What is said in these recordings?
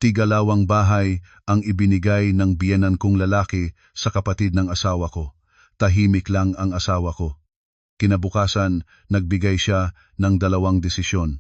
Tigalawang bahay ang ibinigay ng biyenan kong lalaki sa kapatid ng asawa ko. Tahimik lang ang asawa ko. Kinabukasan, nagbigay siya ng 2 desisyon.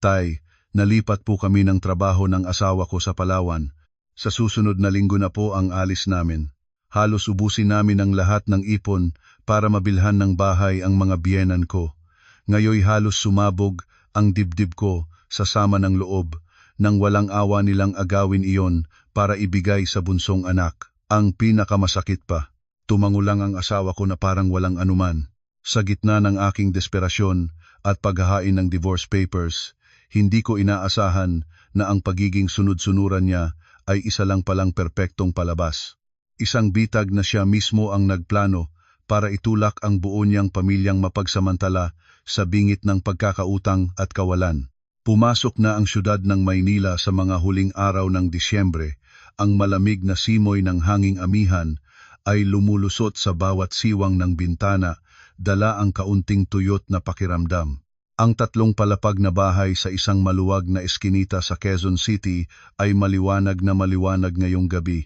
Tay, nalipat po kami ng trabaho ng asawa ko sa Palawan. Sa susunod na linggo na po ang alis namin. Halos ubusin namin ang lahat ng ipon para mabilhan ng bahay ang mga biyenan ko. Ngayoy halos sumabog ang dibdib ko sa sama ng loob nang walang awa nilang agawin iyon para ibigay sa bunsong anak. Ang pinakamasakit pa, tumango lang ang asawa ko na parang walang anuman. Sa gitna ng aking desperasyon at paghahain ng divorce papers, hindi ko inaasahan na ang pagiging sunod-sunuran niya ay isa lang palang perpektong palabas. Isang bitag na siya mismo ang nagplano para itulak ang buo niyang pamilyang mapagsamantala sa bingit ng pagkakautang at kawalan. Pumasok na ang syudad ng Maynila sa mga huling araw ng Disyembre. Ang malamig na simoy ng hanging amihan ay lumulusot sa bawat siwang ng bintana, dala ang kaunting tuyot na pakiramdam. Ang 3 palapag na bahay sa isang maluwag na eskinita sa Quezon City ay maliwanag na maliwanag ngayong gabi.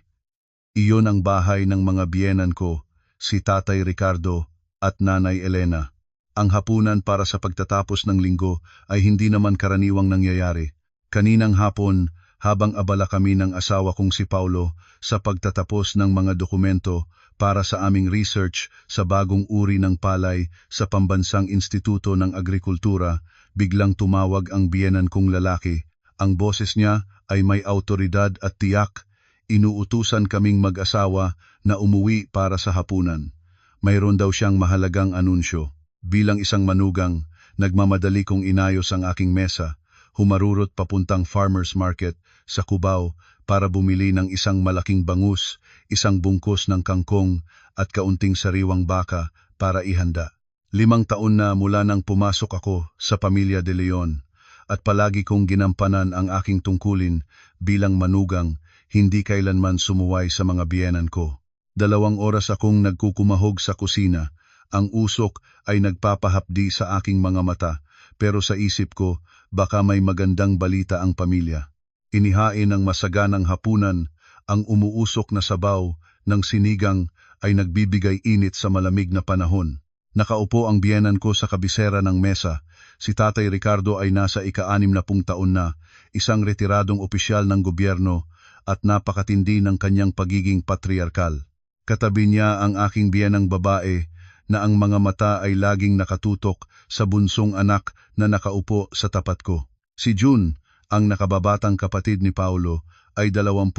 Iyon ang bahay ng mga biyenan ko, si Tatay Ricardo at Nanay Elena. Ang hapunan para sa pagtatapos ng linggo ay hindi naman karaniwang nangyayari. Kaninang hapon, habang abala kami ng asawa kong si Paulo sa pagtatapos ng mga dokumento para sa aming research sa bagong uri ng palay sa Pambansang Instituto ng Agrikultura, biglang tumawag ang biyenan kong lalaki. Ang boses niya ay may autoridad at tiyak. Inuutusan kaming mag-asawa na umuwi para sa hapunan. Mayroon daw siyang mahalagang anunsyo. Bilang isang manugang, nagmamadali kong inayos ang aking mesa, humarurot papuntang farmers market sa Cubao para bumili ng isang malaking bangus, isang bungkus ng kangkong at kaunting sariwang baka para ihanda. 5 taon na mula nang pumasok ako sa Pamilya de Leon at palagi kong ginampanan ang aking tungkulin bilang manugang, hindi kailanman sumuway sa mga biyenan ko. 2 oras akong nagkukumahog sa kusina. Ang usok ay nagpapahapdi sa aking mga mata, pero sa isip ko, baka may magandang balita ang pamilya. Inihain ng masaganang hapunan, ang umuusok na sabaw ng sinigang ay nagbibigay init sa malamig na panahon. Nakaupo ang biyenan ko sa kabisera ng mesa. Si Tatay Ricardo ay nasa ika-60 taon na, isang retiradong opisyal ng gobyerno at napakatindi ng kanyang pagiging patriarkal. Katabi niya ang aking biyenang babae, na ang mga mata ay laging nakatutok sa bunsong anak na nakaupo sa tapat ko. Si June, ang nakababatang kapatid ni Paulo, ay 28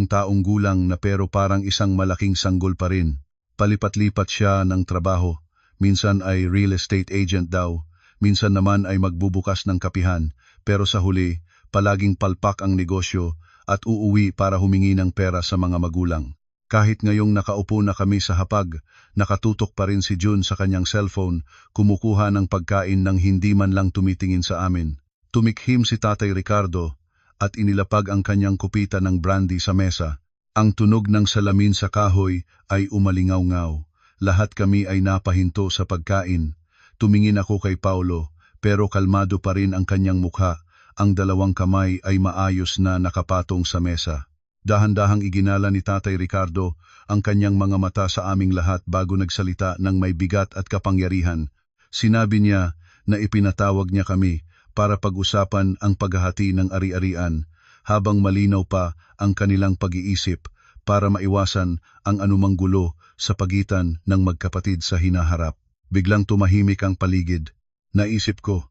taong gulang na pero parang isang malaking sanggol pa rin. Palipat-lipat siya ng trabaho. Minsan ay real estate agent daw, minsan naman ay magbubukas ng kapihan, pero sa huli, palaging palpak ang negosyo at uuwi para humingi ng pera sa mga magulang. Kahit ngayong nakaupo na kami sa hapag, nakatutok pa rin si June sa kanyang cellphone, kumukuha ng pagkain nang hindi man lang tumitingin sa amin. Tumikhim si Tatay Ricardo at inilapag ang kanyang kupita ng brandy sa mesa. Ang tunog ng salamin sa kahoy ay umalingaw-ngaw. Lahat kami ay napahinto sa pagkain. Tumingin ako kay Paulo, pero kalmado pa rin ang kanyang mukha. Ang 2 kamay ay maayos na nakapatong sa mesa. Dahan-dahang iginala ni Tatay Ricardo ang kanyang mga mata sa aming lahat bago nagsalita ng may bigat at kapangyarihan. Sinabi niya na ipinatawag niya kami para pag-usapan ang paghahati ng ari-arian, habang malinaw pa ang kanilang pag-iisip para maiwasan ang anumang gulo sa pagitan ng magkapatid sa hinaharap. Biglang tumahimik ang paligid. Naisip ko,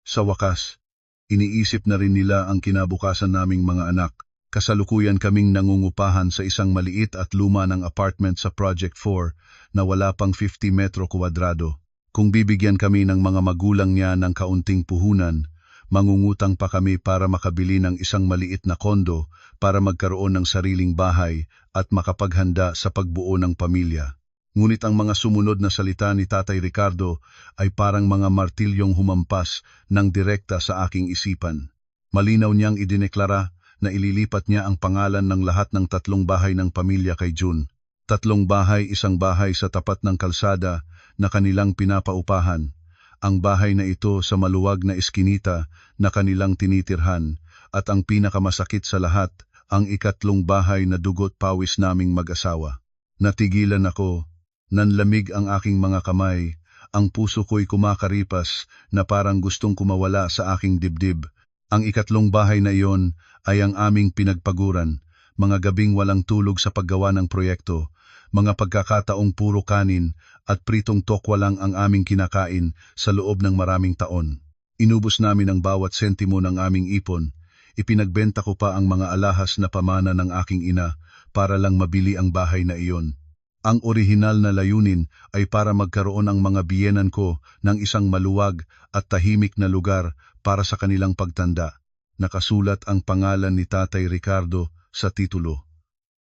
sa wakas, iniisip na rin nila ang kinabukasan naming mga anak. Kasalukuyan kaming nangungupahan sa isang maliit at luma ng apartment sa Project 4 na wala pang 50 metro kwadrado. Kung bibigyan kami ng mga magulang niya ng kaunting puhunan, mangungutang pa kami para makabili ng isang maliit na kondo para magkaroon ng sariling bahay at makapaghanda sa pagbuo ng pamilya. Ngunit ang mga sumunod na salita ni Tatay Ricardo ay parang mga martilyong humampas ng direkta sa aking isipan. Malinaw niyang idineklara na ililipat niya ang pangalan ng lahat ng 3 bahay ng pamilya kay June. 3 bahay, isang bahay sa tapat ng kalsada na kanilang pinapaupahan. Ang bahay na ito sa maluwag na eskinita na kanilang tinitirhan at ang pinakamasakit sa lahat, ang ikatlong bahay na dugot pawis naming mag-asawa. Natigilan ako, nanlamig ang aking mga kamay, ang puso ko'y kumakaripas na parang gustong kumawala sa aking dibdib. Ang ikatlong bahay na iyon ay ang aming pinagpaguran, mga gabing walang tulog sa paggawa ng proyekto, mga pagkakataong puro kanin at pritong tokwa lang ang aming kinakain sa loob ng maraming taon. Inubos namin ang bawat sentimo ng aming ipon. Ipinagbenta ko pa ang mga alahas na pamana ng aking ina para lang mabili ang bahay na iyon. Ang orihinal na layunin ay para magkaroon ang mga biyenan ko ng isang maluwag at tahimik na lugar para sa kanilang pagtanda. Nakasulat ang pangalan ni Tatay Ricardo sa titulo.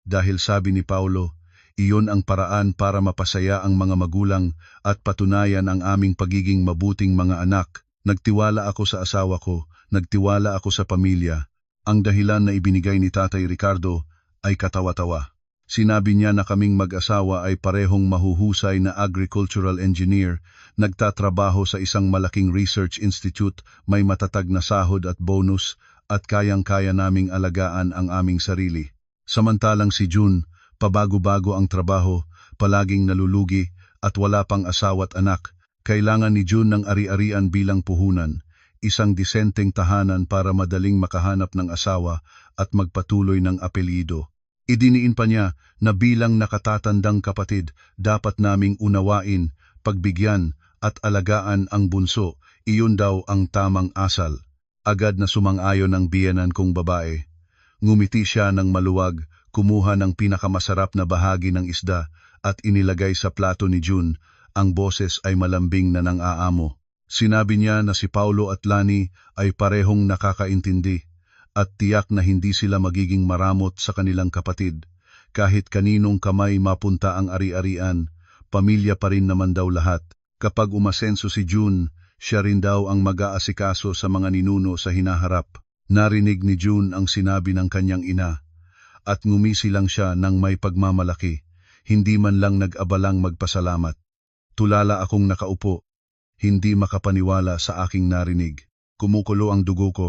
Dahil sabi ni Paulo, iyon ang paraan para mapasaya ang mga magulang at patunayan ang aming pagiging mabuting mga anak. Nagtiwala ako sa asawa ko, nagtiwala ako sa pamilya. Ang dahilan na ibinigay ni Tatay Ricardo ay katawa-tawa. Sinabi niya na kaming mag-asawa ay parehong mahuhusay na agricultural engineer, nagtatrabaho sa isang malaking research institute, may matatag na sahod at bonus, at kayang-kaya naming alagaan ang aming sarili. Samantalang si June, pabago-bago ang trabaho, palaging nalulugi, at wala pang asawa't anak. Kailangan ni June ng ari-arian bilang puhunan, isang disenteng tahanan para madaling makahanap ng asawa at magpatuloy ng apelyido. Idiniin pa niya na bilang nakatatandang kapatid, dapat naming unawain, pagbigyan at alagaan ang bunso, iyon daw ang tamang asal. Agad na sumang-ayon ang biyenan kong babae. Ngumiti siya ng maluwag, kumuha ng pinakamasarap na bahagi ng isda at inilagay sa plato ni June. Ang boses ay malambing na nang-aamo. Sinabi niya na si Paulo at Lani ay parehong nakakaintindi at tiyak na hindi sila magiging maramot sa kanilang kapatid. Kahit kaninong kamay mapunta ang ari-arian, pamilya pa rin naman daw lahat. Kapag umasenso si June, siya rin daw ang mag-aasikaso sa mga ninuno sa hinaharap. Narinig ni June ang sinabi ng kanyang ina at ngumisi lang siya ng may pagmamalaki, hindi man lang nag-abalang magpasalamat. Tulala akong nakaupo, hindi makapaniwala sa aking narinig. Kumukulo ang dugo ko.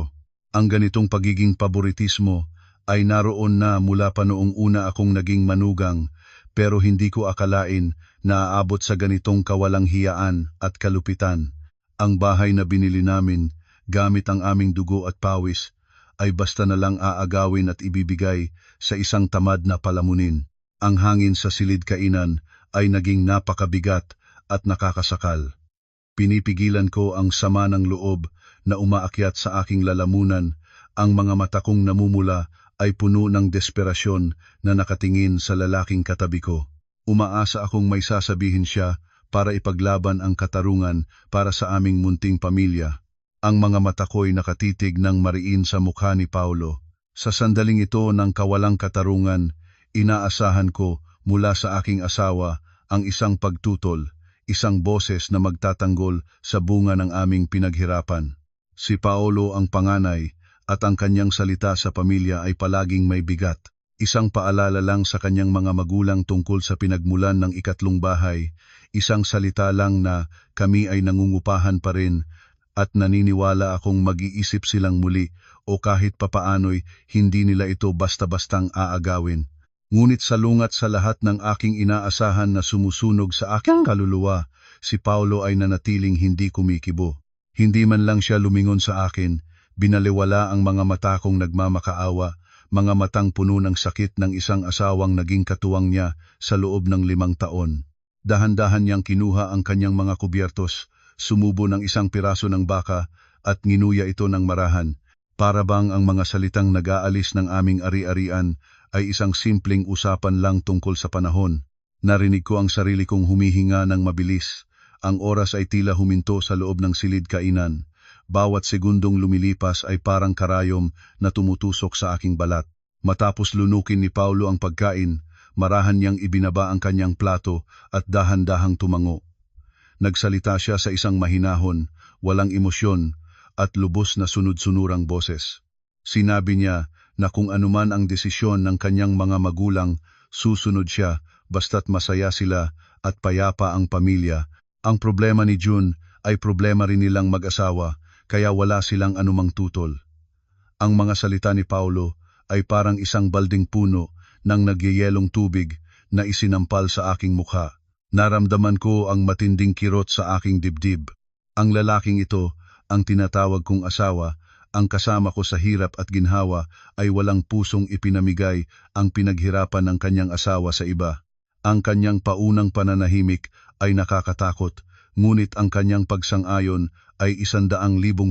Ang ganitong pagiging paboritismo ay naroon na mula pa noong una akong naging manugang, pero hindi ko akalain na aabot sa ganitong kawalang hiyaan at kalupitan. Ang bahay na binili namin, gamit ang aming dugo at pawis, ay basta na lang aagawin at ibibigay sa isang tamad na palamunin. Ang hangin sa silid kainan ay naging napakabigat at nakakasakal. Pinipigilan ko ang sama ng loob na umaakyat sa aking lalamunan. Ang mga mata kong namumula ay puno ng desperasyon na nakatingin sa lalaking katabi ko. Umaasa akong may sasabihin siya para ipaglaban ang katarungan para sa aming munting pamilya. Ang mga mata ko'y nakatitig ng mariin sa mukha ni Paulo. Sa sandaling ito ng kawalang katarungan, inaasahan ko mula sa aking asawa ang isang pagtutol, isang boses na magtatanggol sa bunga ng aming pinaghirapan. Si Paulo ang panganay at ang kanyang salita sa pamilya ay palaging may bigat. Isang paalala lang sa kanyang mga magulang tungkol sa pinagmulan ng ikatlong bahay, isang salita lang na kami ay nangungupahan pa rin at naniniwala akong mag-iisip silang muli o kahit papaano'y hindi nila ito basta-bastang aagawin. Ngunit salungat sa lahat ng aking inaasahan na sumusunog sa aking kaluluwa, si Paulo ay nanatiling hindi kumikibo. Hindi man lang siya lumingon sa akin, binaliwala ang mga mata kong nagmamakaawa, mga matang puno ng sakit ng isang asawang naging katuwang niya sa loob ng 5 taon. Dahan-dahan niyang kinuha ang kanyang mga kubyertos, sumubo ng isang piraso ng baka at nginuya ito ng marahan. Para bang ang mga salitang nag-aalis ng aming ari-arian ay isang simpleng usapan lang tungkol sa panahon. Narinig ko ang sarili kong humihinga ng mabilis. Ang oras ay tila huminto sa loob ng silid kainan. Bawat segundong lumilipas ay parang karayom na tumutusok sa aking balat. Matapos lunukin ni Paulo ang pagkain, marahan niyang ibinaba ang kanyang plato at dahan-dahang tumango. Nagsalita siya sa isang mahinahon, walang emosyon, at lubos na sunod-sunurang boses. Sinabi niya na kung anuman ang desisyon ng kanyang mga magulang, susunod siya basta't masaya sila at payapa ang pamilya. Ang problema ni June ay problema rin nilang mag-asawa, kaya wala silang anumang tutol. Ang mga salita ni Paulo ay parang isang balding puno ng nagyayelong tubig na isinampal sa aking mukha. Naramdaman ko ang matinding kirot sa aking dibdib. Ang lalaking ito, ang tinatawag kong asawa, ang kasama ko sa hirap at ginhawa, ay walang pusong ipinamigay ang pinaghirapan ng kanyang asawa sa iba. Ang kanyang paunang pananahimik ay nakakatakot, ngunit ang kanyang pagsang-ayon ay 100,000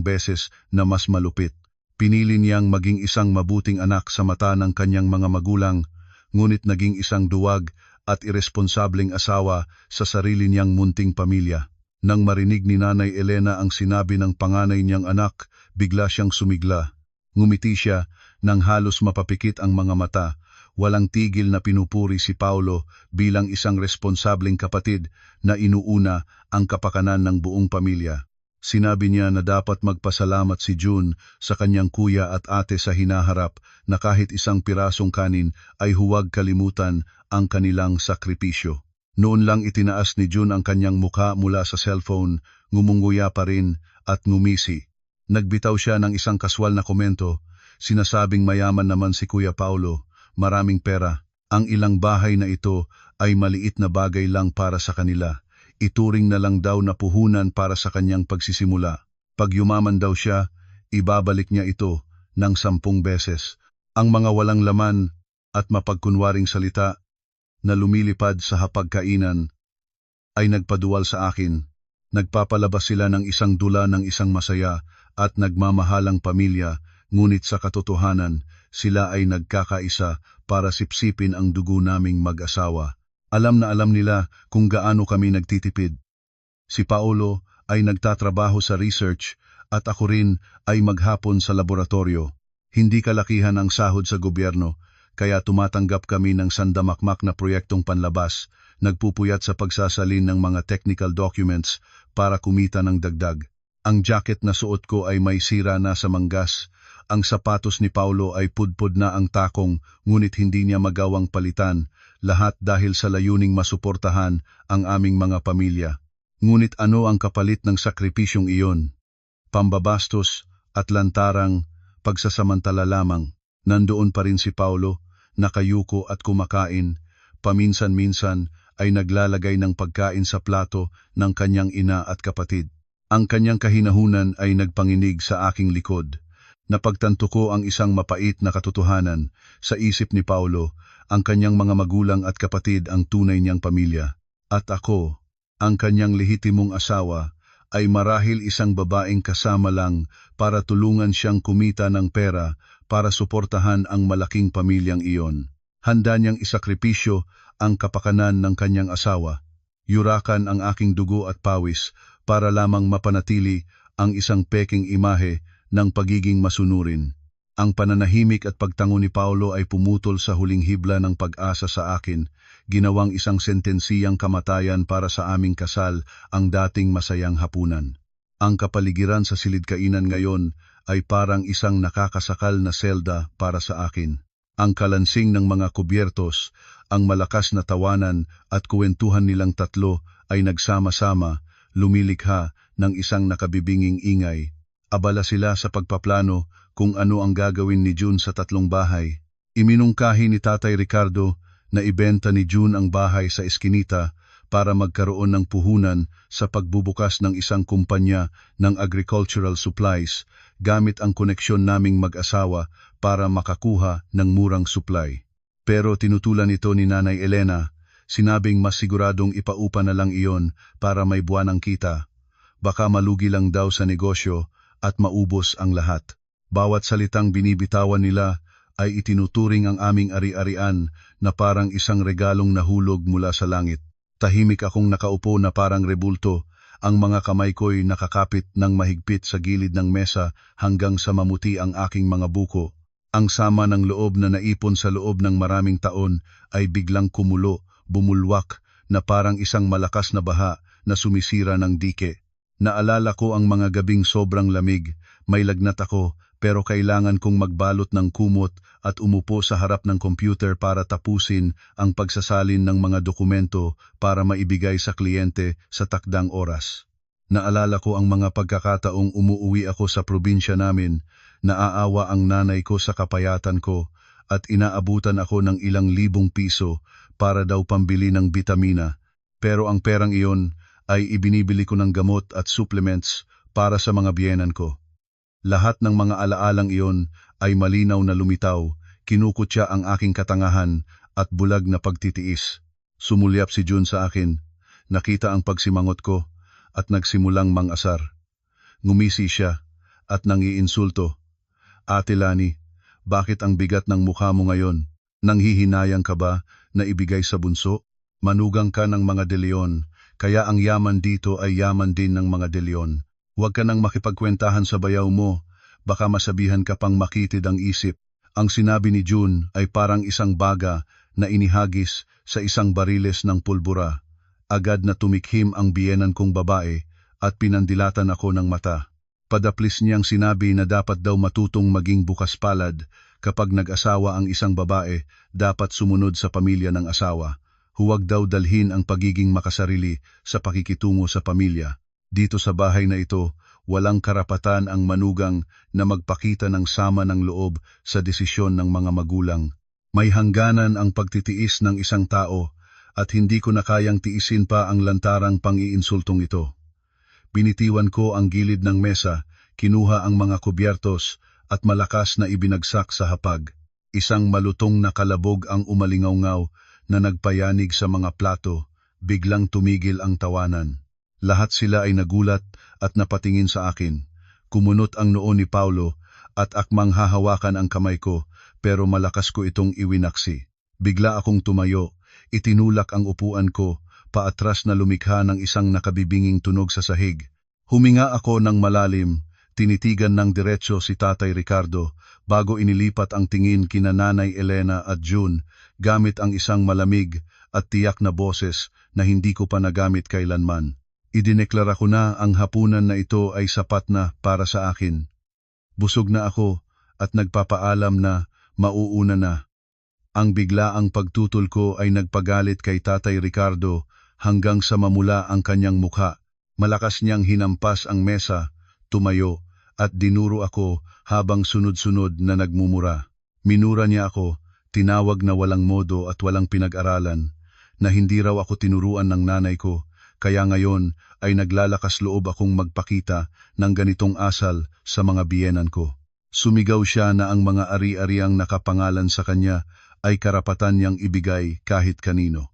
beses na mas malupit. Pinili niyang maging isang mabuting anak sa mata ng kanyang mga magulang, ngunit naging isang duwag at iresponsableng asawa sa sarili niyang munting pamilya. Nang marinig ni Nanay Elena ang sinabi ng panganay niyang anak, bigla siyang sumigla. Ngumiti siya nang halos mapapikit ang mga mata. Walang tigil na pinupuri si Paulo bilang isang responsableng kapatid na inuuna ang kapakanan ng buong pamilya. Sinabi niya na dapat magpasalamat si June sa kanyang kuya at ate sa hinaharap, na kahit isang pirasong kanin ay huwag kalimutan ang kanilang sakripisyo. Noon lang itinaas ni June ang kanyang mukha mula sa cellphone, ngumunguya pa rin at ngumisi. Nagbitaw siya ng isang kaswal na komento, sinasabing mayaman naman si Kuya Paulo, maraming pera. Ang ilang bahay na ito ay maliit na bagay lang para sa kanila. Ituring na lang daw na puhunan para sa kanyang pagsisimula. Pag yumaman daw siya, ibabalik niya ito ng 10 beses. Ang mga walang laman at mapagkunwaring salita na lumilipad sa hapagkainan ay nagpaduwal sa akin. Nagpapalabas sila ng isang dula ng isang masaya at nagmamahalang pamilya, ngunit sa katotohanan, sila ay nagkakaisa para sipsipin ang dugo naming mag-asawa. Alam na alam nila kung gaano kami nagtitipid. Si Paulo ay nagtatrabaho sa research at ako rin ay maghapon sa laboratorio. Hindi kalakihan ang sahod sa gobyerno, kaya tumatanggap kami ng sandamakmak na proyektong panlabas, nagpupuyat sa pagsasalin ng mga technical documents para kumita ng dagdag. Ang jacket na suot ko ay may sira na sa manggas. Ang sapatos ni Paulo ay pudpud na ang takong, ngunit hindi niya magawang palitan, lahat dahil sa layuning masuportahan ang aming mga pamilya. Ngunit ano ang kapalit ng sakripisyong iyon? Pambabastos at lantarang pagsasamantala lamang. Nandoon pa rin si Paulo, nakayuko at kumakain. Paminsan-minsan ay naglalagay ng pagkain sa plato ng kanyang ina at kapatid. Ang kanyang kahinahunan ay nagpanginig sa aking likod. Napagtanto ko ang isang mapait na katotohanan. Sa isip ni Paulo, ang kanyang mga magulang at kapatid ang tunay niyang pamilya. At ako, ang kanyang lehitimong asawa, ay marahil isang babaeng kasama lang para tulungan siyang kumita ng pera para suportahan ang malaking pamilyang iyon. Handa niyang isakripisyo ang kapakanan ng kanyang asawa. Yurakan ang aking dugo at pawis para lamang mapanatili ang isang peking imahe ng pagiging masunurin. Ang pananahimik at pagtango ni Paulo ay pumutol sa huling hibla ng pag-asa sa akin, ginawang isang sentensiyang kamatayan para sa aming kasal ang dating masayang hapunan. Ang kapaligiran sa silid-kainan ngayon ay parang isang nakakasakal na selda para sa akin. Ang kalansing ng mga kubyertos, ang malakas na tawanan at kuwentuhan nilang tatlo ay nagsama-sama, lumilikha ng isang nakabibinging ingay. Abala sila sa pagpaplano kung ano ang gagawin ni June sa 3 bahay. Iminungkahi ni Tatay Ricardo na ibenta ni June ang bahay sa Eskinita para magkaroon ng puhunan sa pagbubukas ng isang kumpanya ng agricultural supplies gamit ang koneksyon naming mag-asawa para makakuha ng murang supply. Pero tinutulan ito ni Nanay Elena, sinabing mas siguradong ipaupa na lang iyon para may buwanang kita. Baka malugi lang daw sa negosyo at maubos ang lahat. Bawat salitang binibitawan nila ay itinuturing ang aming ari-arian na parang isang regalong nahulog mula sa langit. Tahimik akong nakaupo na parang rebulto, ang mga kamay ko'y nakakapit ng mahigpit sa gilid ng mesa hanggang sa mamuti ang aking mga buko. Ang sama ng loob na naipon sa loob ng maraming taon ay biglang kumulo, bumulwak, na parang isang malakas na baha na sumisira ng dike. Naalala ko ang mga gabing sobrang lamig, may lagnat ako, pero kailangan kong magbalot ng kumot at umupo sa harap ng computer para tapusin ang pagsasalin ng mga dokumento para maibigay sa kliyente sa takdang oras. Naalala ko ang mga pagkakataong umuuwi ako sa probinsya namin, Naaawa ang nanay ko sa kapayatan ko at inaabutan ako ng ilang libong piso para daw pambili ng bitamina. Pero ang perang iyon ay ibinibili ko ng gamot at supplements para sa mga biyenan ko. Lahat ng mga alaalang iyon ay malinaw na lumitaw, kinukutya ang aking katangahan at bulag na pagtitiis. Sumulyap si June sa akin, nakita ang pagsimangot ko at nagsimulang mangasar. Ngumisi siya at nangiinsulto. Ate Lani, bakit ang bigat ng mukha mo ngayon? Nanghihinayang ka ba na ibigay sa bunso? Manugang ka ng mga De Leon, kaya ang yaman dito ay yaman din ng mga De Leon. Huwag ka nang makipagkwentahan sa bayaw mo, baka masabihan ka pang makitid ang isip. Ang sinabi ni June ay parang isang baga na inihagis sa isang bariles ng pulbura. Agad na tumikhim ang biyenan kong babae at pinandilatan ako ng mata. Padaplis niyang sinabi na dapat daw matutong maging bukas palad kapag nag-asawa ang isang babae, dapat sumunod sa pamilya ng asawa. Huwag daw dalhin ang pagiging makasarili sa pakikitungo sa pamilya. Dito sa bahay na ito, walang karapatan ang manugang na magpakita ng sama ng loob sa desisyon ng mga magulang. May hangganan ang pagtitiis ng isang tao at hindi ko na kayang tiisin pa ang lantarang pang-iinsultong ito. Binitiwan ko ang gilid ng mesa, kinuha ang mga kubyertos at malakas na ibinagsak sa hapag. Isang malutong na kalabog ang umalingaw-ngaw na nagpayanig sa mga plato, biglang tumigil ang tawanan. Lahat sila ay nagulat at napatingin sa akin. Kumunot ang noo ni Paulo at akmang hahawakan ang kamay ko, pero malakas ko itong iwinaksi. Bigla akong tumayo, itinulak ang upuan ko, paatras na lumikha ng isang nakabibinging tunog sa sahig. Huminga ako ng malalim, tinitigan ng diretso si Tatay Ricardo, bago inilipat ang tingin kina Nanay Elena at June, gamit ang isang malamig at tiyak na boses na hindi ko pa nagamit kailanman. Idineklara ko na ang hapunan na ito ay sapat na para sa akin. Busog na ako at nagpapaalam na mauuna na. Ang biglaang pagtutol ko ay nagpagalit kay Tatay Ricardo hanggang sa mamula ang kanyang mukha. Malakas niyang hinampas ang mesa, tumayo, at dinuro ako habang sunod-sunod na nagmumura. Minura niya ako, tinawag na walang modo at walang pinag-aralan, na hindi raw ako tinuruan ng nanay ko. Kaya ngayon ay naglalakas loob akong magpakita ng ganitong asal sa mga biyenan ko. Sumigaw siya na ang mga ari-ariang nakapangalan sa kanya ay karapatan niyang ibigay kahit kanino.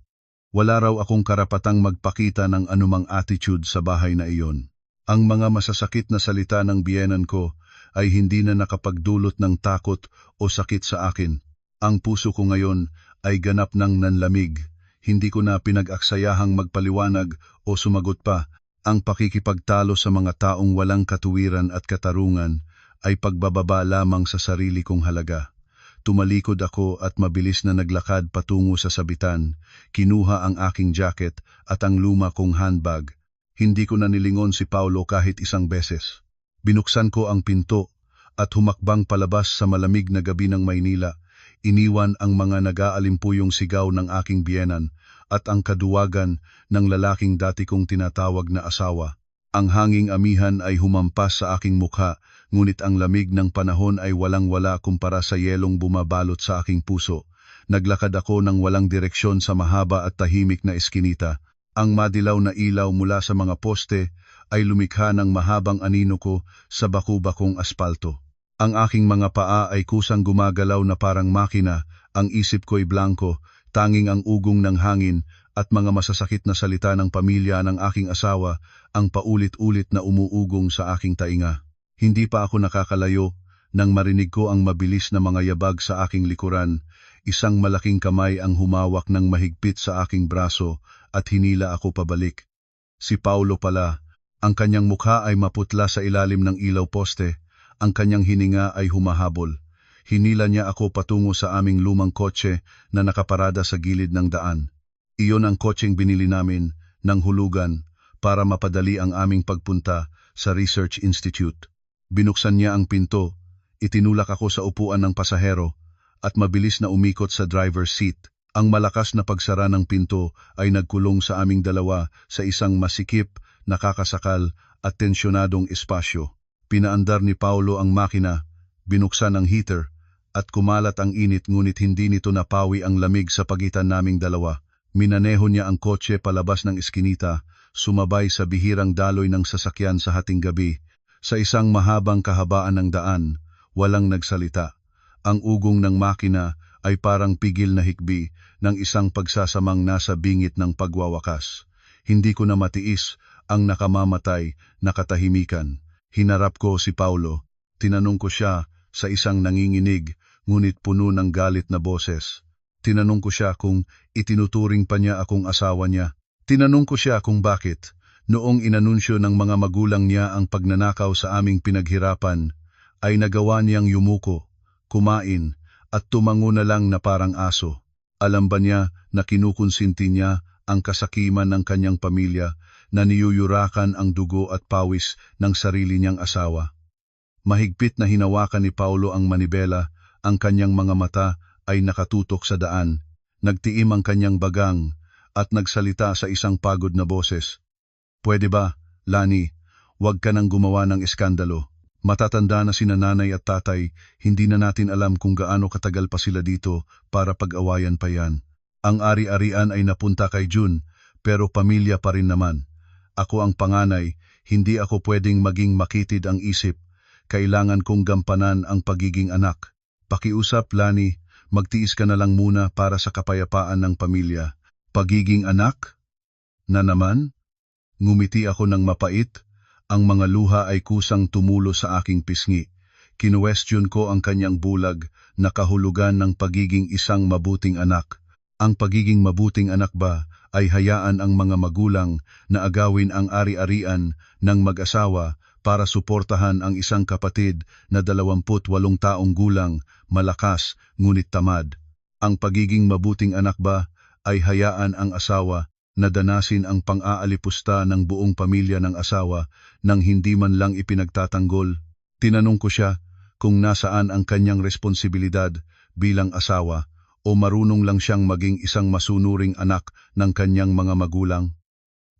Wala raw akong karapatang magpakita ng anumang attitude sa bahay na iyon. Ang mga masasakit na salita ng biyenan ko ay hindi na nakapagdulot ng takot o sakit sa akin. Ang puso ko ngayon ay ganap ng nanlamig. Hindi ko na pinag-aksayahang magpaliwanag o sumagot pa. Ang pakikipagtalo sa mga taong walang katuwiran at katarungan ay pagbababa lamang sa sarili kong halaga. Tumalikod ako at mabilis na naglakad patungo sa sabitan. Kinuha ang aking jacket at ang luma kong handbag. Hindi ko na nilingon si Paulo kahit isang beses. Binuksan ko ang pinto at humakbang palabas sa malamig na gabi ng Maynila. Iniwan ang mga nag-aalimpuyong sigaw ng aking biyenan at ang kaduwagan ng lalaking dati kong tinatawag na asawa. Ang hanging amihan ay humampas sa aking mukha, ngunit ang lamig ng panahon ay walang-wala kumpara sa yelong bumabalot sa aking puso. Naglakad ako ng walang direksyon sa mahaba at tahimik na eskinita. Ang madilaw na ilaw mula sa mga poste ay lumikha ng mahabang anino ko sa baku-bakong aspalto. Ang aking mga paa ay kusang gumagalaw na parang makina, ang isip ko'y blanko, tanging ang ugong ng hangin at mga masasakit na salita ng pamilya ng aking asawa ang paulit-ulit na umuugong sa aking tainga. Hindi pa ako nakakalayo nang marinig ko ang mabilis na mga yabag sa aking likuran. Isang malaking kamay ang humawak ng mahigpit sa aking braso at hinila ako pabalik. Si Paulo pala, ang kanyang mukha ay maputla sa ilalim ng ilaw poste. Ang kanyang hininga ay humahabol. Hinila niya ako patungo sa aming lumang kotse na nakaparada sa gilid ng daan. Iyon ang kotseng binili namin ng hulugan para mapadali ang aming pagpunta sa Research Institute. Binuksan niya ang pinto, itinulak ako sa upuan ng pasahero at mabilis na umikot sa driver's seat. Ang malakas na pagsara ng pinto ay nagkulong sa aming dalawa sa isang masikip, nakakasakal at tensyonadong espasyo. Pinaandar ni Paulo ang makina, Binuksan ang heater at kumalat ang init ngunit hindi nito napawi ang lamig sa pagitan naming dalawa. Minaneho niya ang kotse palabas ng eskinita, sumabay sa bihirang daloy ng sasakyan sa hating gabi. Sa isang mahabang kahabaan ng daan, walang nagsalita. Ang ugong ng makina ay parang pigil na hikbi ng isang pagsasamang nasa bingit ng pagwawakas. Hindi ko na matiis ang nakamamatay na katahimikan. Hinarap ko si Paulo. Tinanong ko siya sa isang nanginginig ngunit puno ng galit na boses. Tinanong ko siya kung itinuturing pa niya akong asawa niya. Tinanong ko siya kung bakit, noong inanunsyo ng mga magulang niya ang pagnanakaw sa aming pinaghirapan, ay nagawa niyang yumuko, kumain, at tumango na lang na parang aso. Alam ba niya na kinukonsinti niya ang kasakiman ng kanyang pamilya na niyuyurakan ang dugo at pawis ng sarili niyang asawa? Mahigpit na hinawakan ni Paulo ang manibela, ang kanyang mga mata ay nakatutok sa daan, nagtiim ang kanyang bagang, at nagsalita sa isang pagod na boses. Pwede ba, Lani, huwag ka nang gumawa ng eskandalo. Matatanda na sina nanay at tatay, hindi na natin alam kung gaano katagal pa sila dito para pag-awayan pa yan. Ang ari-arian ay napunta kay June, pero pamilya pa rin naman. Ako ang panganay, hindi ako pwedeng maging makitid ang isip. Kailangan kong gampanan ang pagiging anak. Pakiusap, Lani, magtiis ka na lang muna para sa kapayapaan ng pamilya. Pagiging anak? Na naman? Ngumiti ako ng mapait. Ang mga luha ay kusang tumulo sa aking pisngi. Kinuwestiyon ko ang kanyang bulag na kahulugan ng pagiging isang mabuting anak. Ang pagiging mabuting anak ba ay hayaan ang mga magulang na agawin ang ari-arian ng mag-asawa para suportahan ang isang kapatid na 28 taong gulang, malakas ngunit tamad? Ang pagiging mabuting anak ba ay hayaan ang asawa na danasin ang pang-aalipusta ng buong pamilya ng asawa nang hindi man lang ipinagtatanggol? Tinanong ko siya kung nasaan ang kanyang responsibilidad bilang asawa o marunong lang siyang maging isang masunuring anak ng kanyang mga magulang.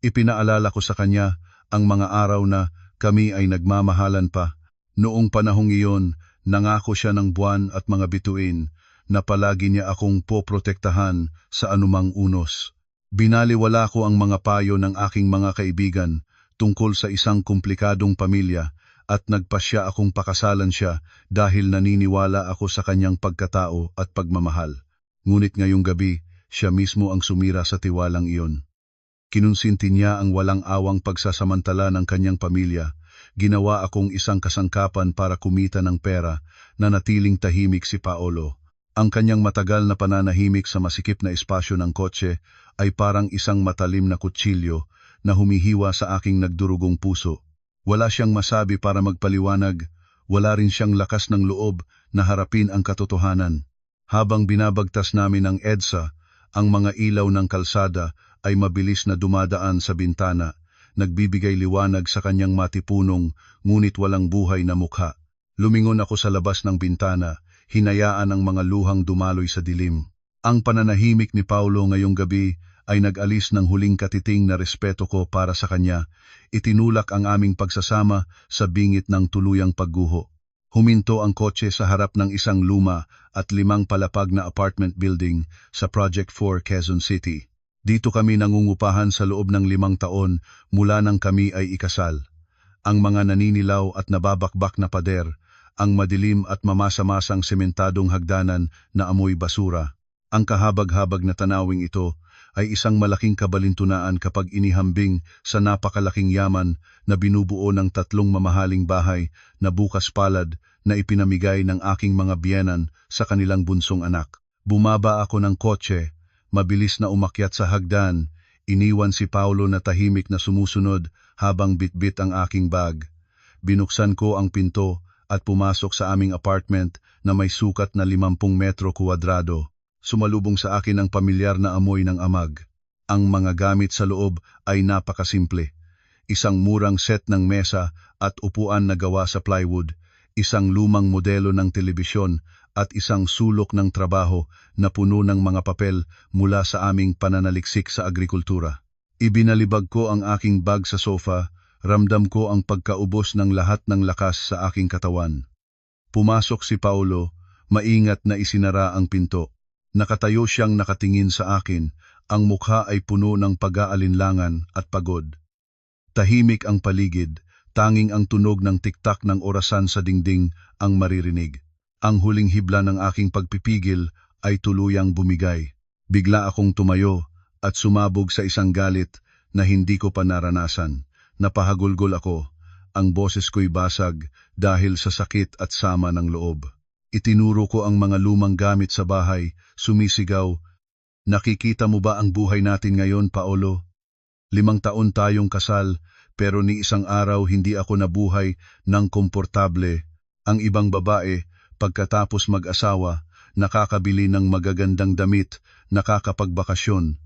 Ipinaalala ko sa kanya ang mga araw na kami ay nagmamahalan pa. Noong panahong iyon, nangako siya ng buwan at mga bituin na palagi niya akong poprotektahan sa anumang unos. Binaliwala ko ang mga payo ng aking mga kaibigan tungkol sa isang komplikadong pamilya at nagpasya akong pakasalan siya dahil naniniwala ako sa kanyang pagkatao at pagmamahal. Ngunit ngayong gabi, siya mismo ang sumira sa tiwalang iyon. Kinunsinti niya ang walang awang pagsasamantala ng kanyang pamilya. Ginawa akong isang kasangkapan para kumita ng pera na natiling tahimik si Paolo. Ang kanyang matagal na pananahimik sa masikip na espasyo ng kotse ay parang isang matalim na kutsilyo na humihiwa sa aking nagdurugong puso. Wala siyang masabi para magpaliwanag, wala rin siyang lakas ng loob na harapin ang katotohanan. Habang binabagtas namin ang EDSA, ang mga ilaw ng kalsada ay mabilis na dumadaan sa bintana, nagbibigay liwanag sa kanyang matipunong ngunit walang buhay na mukha. Lumingon ako sa labas ng bintana, hinayaan ang mga luhang dumaloy sa dilim. Ang pananahimik ni Paulo ngayong gabi ay nag-alis ng huling katiting na respeto ko para sa kanya. Itinulak ang aming pagsasama sa bingit ng tuluyang pagguho. Huminto ang kotse sa harap ng isang luma at 5 palapag na apartment building sa Project 4 Quezon City. Dito kami nangungupahan sa loob ng 5 taon mula nang kami ay ikasal. Ang mga naninilaw at nababakbak na pader, ang madilim at mamasa-masang sementadong hagdanan na amoy basura. Ang kahabag-habag na tanawing ito ay isang malaking kabalintunaan kapag inihambing sa napakalaking yaman na binubuo ng 3 mamahaling bahay na bukas palad na ipinamigay ng aking mga biyenan sa kanilang bunsong anak. Bumaba ako ng kotse, mabilis na umakyat sa hagdan, iniwan si Paulo na tahimik na sumusunod habang bitbit ang aking bag. Binuksan ko ang pinto at pumasok sa aming apartment na may sukat na 50 metro kuwadrado. Sumalubong sa akin ang pamilyar na amoy ng amag. Ang mga gamit sa loob ay napakasimple. Isang murang set ng mesa at upuan na gawa sa plywood, isang lumang modelo ng telebisyon at isang sulok ng trabaho na puno ng mga papel mula sa aming pananaliksik sa agrikultura. Ibinalibag ko ang aking bag sa sofa, ramdam ko ang pagkaubos ng lahat ng lakas sa aking katawan. Pumasok si Paulo, maingat na isinara ang pinto. Nakatayo siyang nakatingin sa akin, ang mukha ay puno ng pag-aalinlangan at pagod. Tahimik ang paligid, tanging ang tunog ng tiktak ng orasan sa dingding ang maririnig. Ang huling hibla ng aking pagpipigil ay tuluyang bumigay. Bigla akong tumayo at sumabog sa isang galit na hindi ko pa naranasan. Napahagulgol ako. Ang boses ko'y basag dahil sa sakit at sama ng loob. Itinuro ko ang mga lumang gamit sa bahay, sumisigaw, "Nakikita mo ba ang buhay natin ngayon, Paolo? 5 taon tayong kasal, pero ni isang araw hindi ako nabuhay ng komportable. Ang ibang babae, pagkatapos mag-asawa, nakakabili ng magagandang damit, nakakapagbakasyon.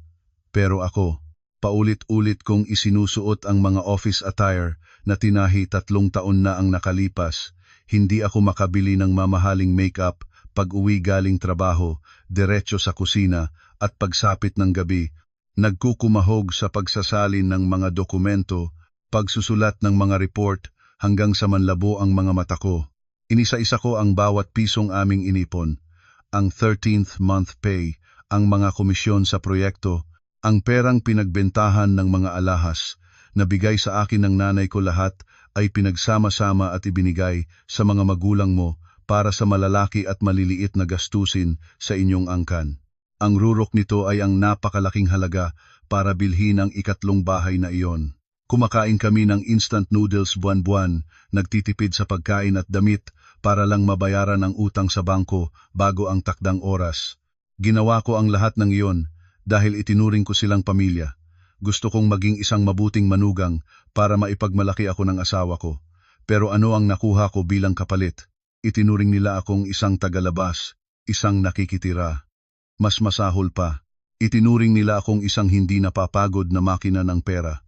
Pero ako, paulit-ulit kong isinusuot ang mga office attire na tinahi 3 taon na ang nakalipas. Hindi ako makabili ng mamahaling makeup, pag-uwi galing trabaho, diretso sa kusina, at pagsapit ng gabi, nagkukumahog sa pagsasalin ng mga dokumento, pagsusulat ng mga report, hanggang sa manlabo ang mga mata ko. Inisa-isa ko ang bawat pisong aming inipon, ang 13th month pay, ang mga komisyon sa proyekto, ang perang pinagbentahan ng mga alahas, nabigay sa akin ng nanay ko lahat ay pinagsama-sama at ibinigay sa mga magulang mo para sa malalaki at maliliit na gastusin sa inyong angkan. Ang rurok nito ay ang napakalaking halaga para bilhin ang ikatlong bahay na iyon. Kumakain kami ng instant noodles buwan-buwan, nagtitipid sa pagkain at damit para lang mabayaran ang utang sa bangko bago ang takdang oras. Ginawa ko ang lahat ng iyon dahil itinuring ko silang pamilya. Gusto kong maging isang mabuting manugang para maipagmalaki ako ng asawa ko. Pero ano ang nakuha ko bilang kapalit? Itinuring nila akong isang tagalabas, isang nakikitira. Mas masahol pa, itinuring nila akong isang hindi napapagod na makina ng pera.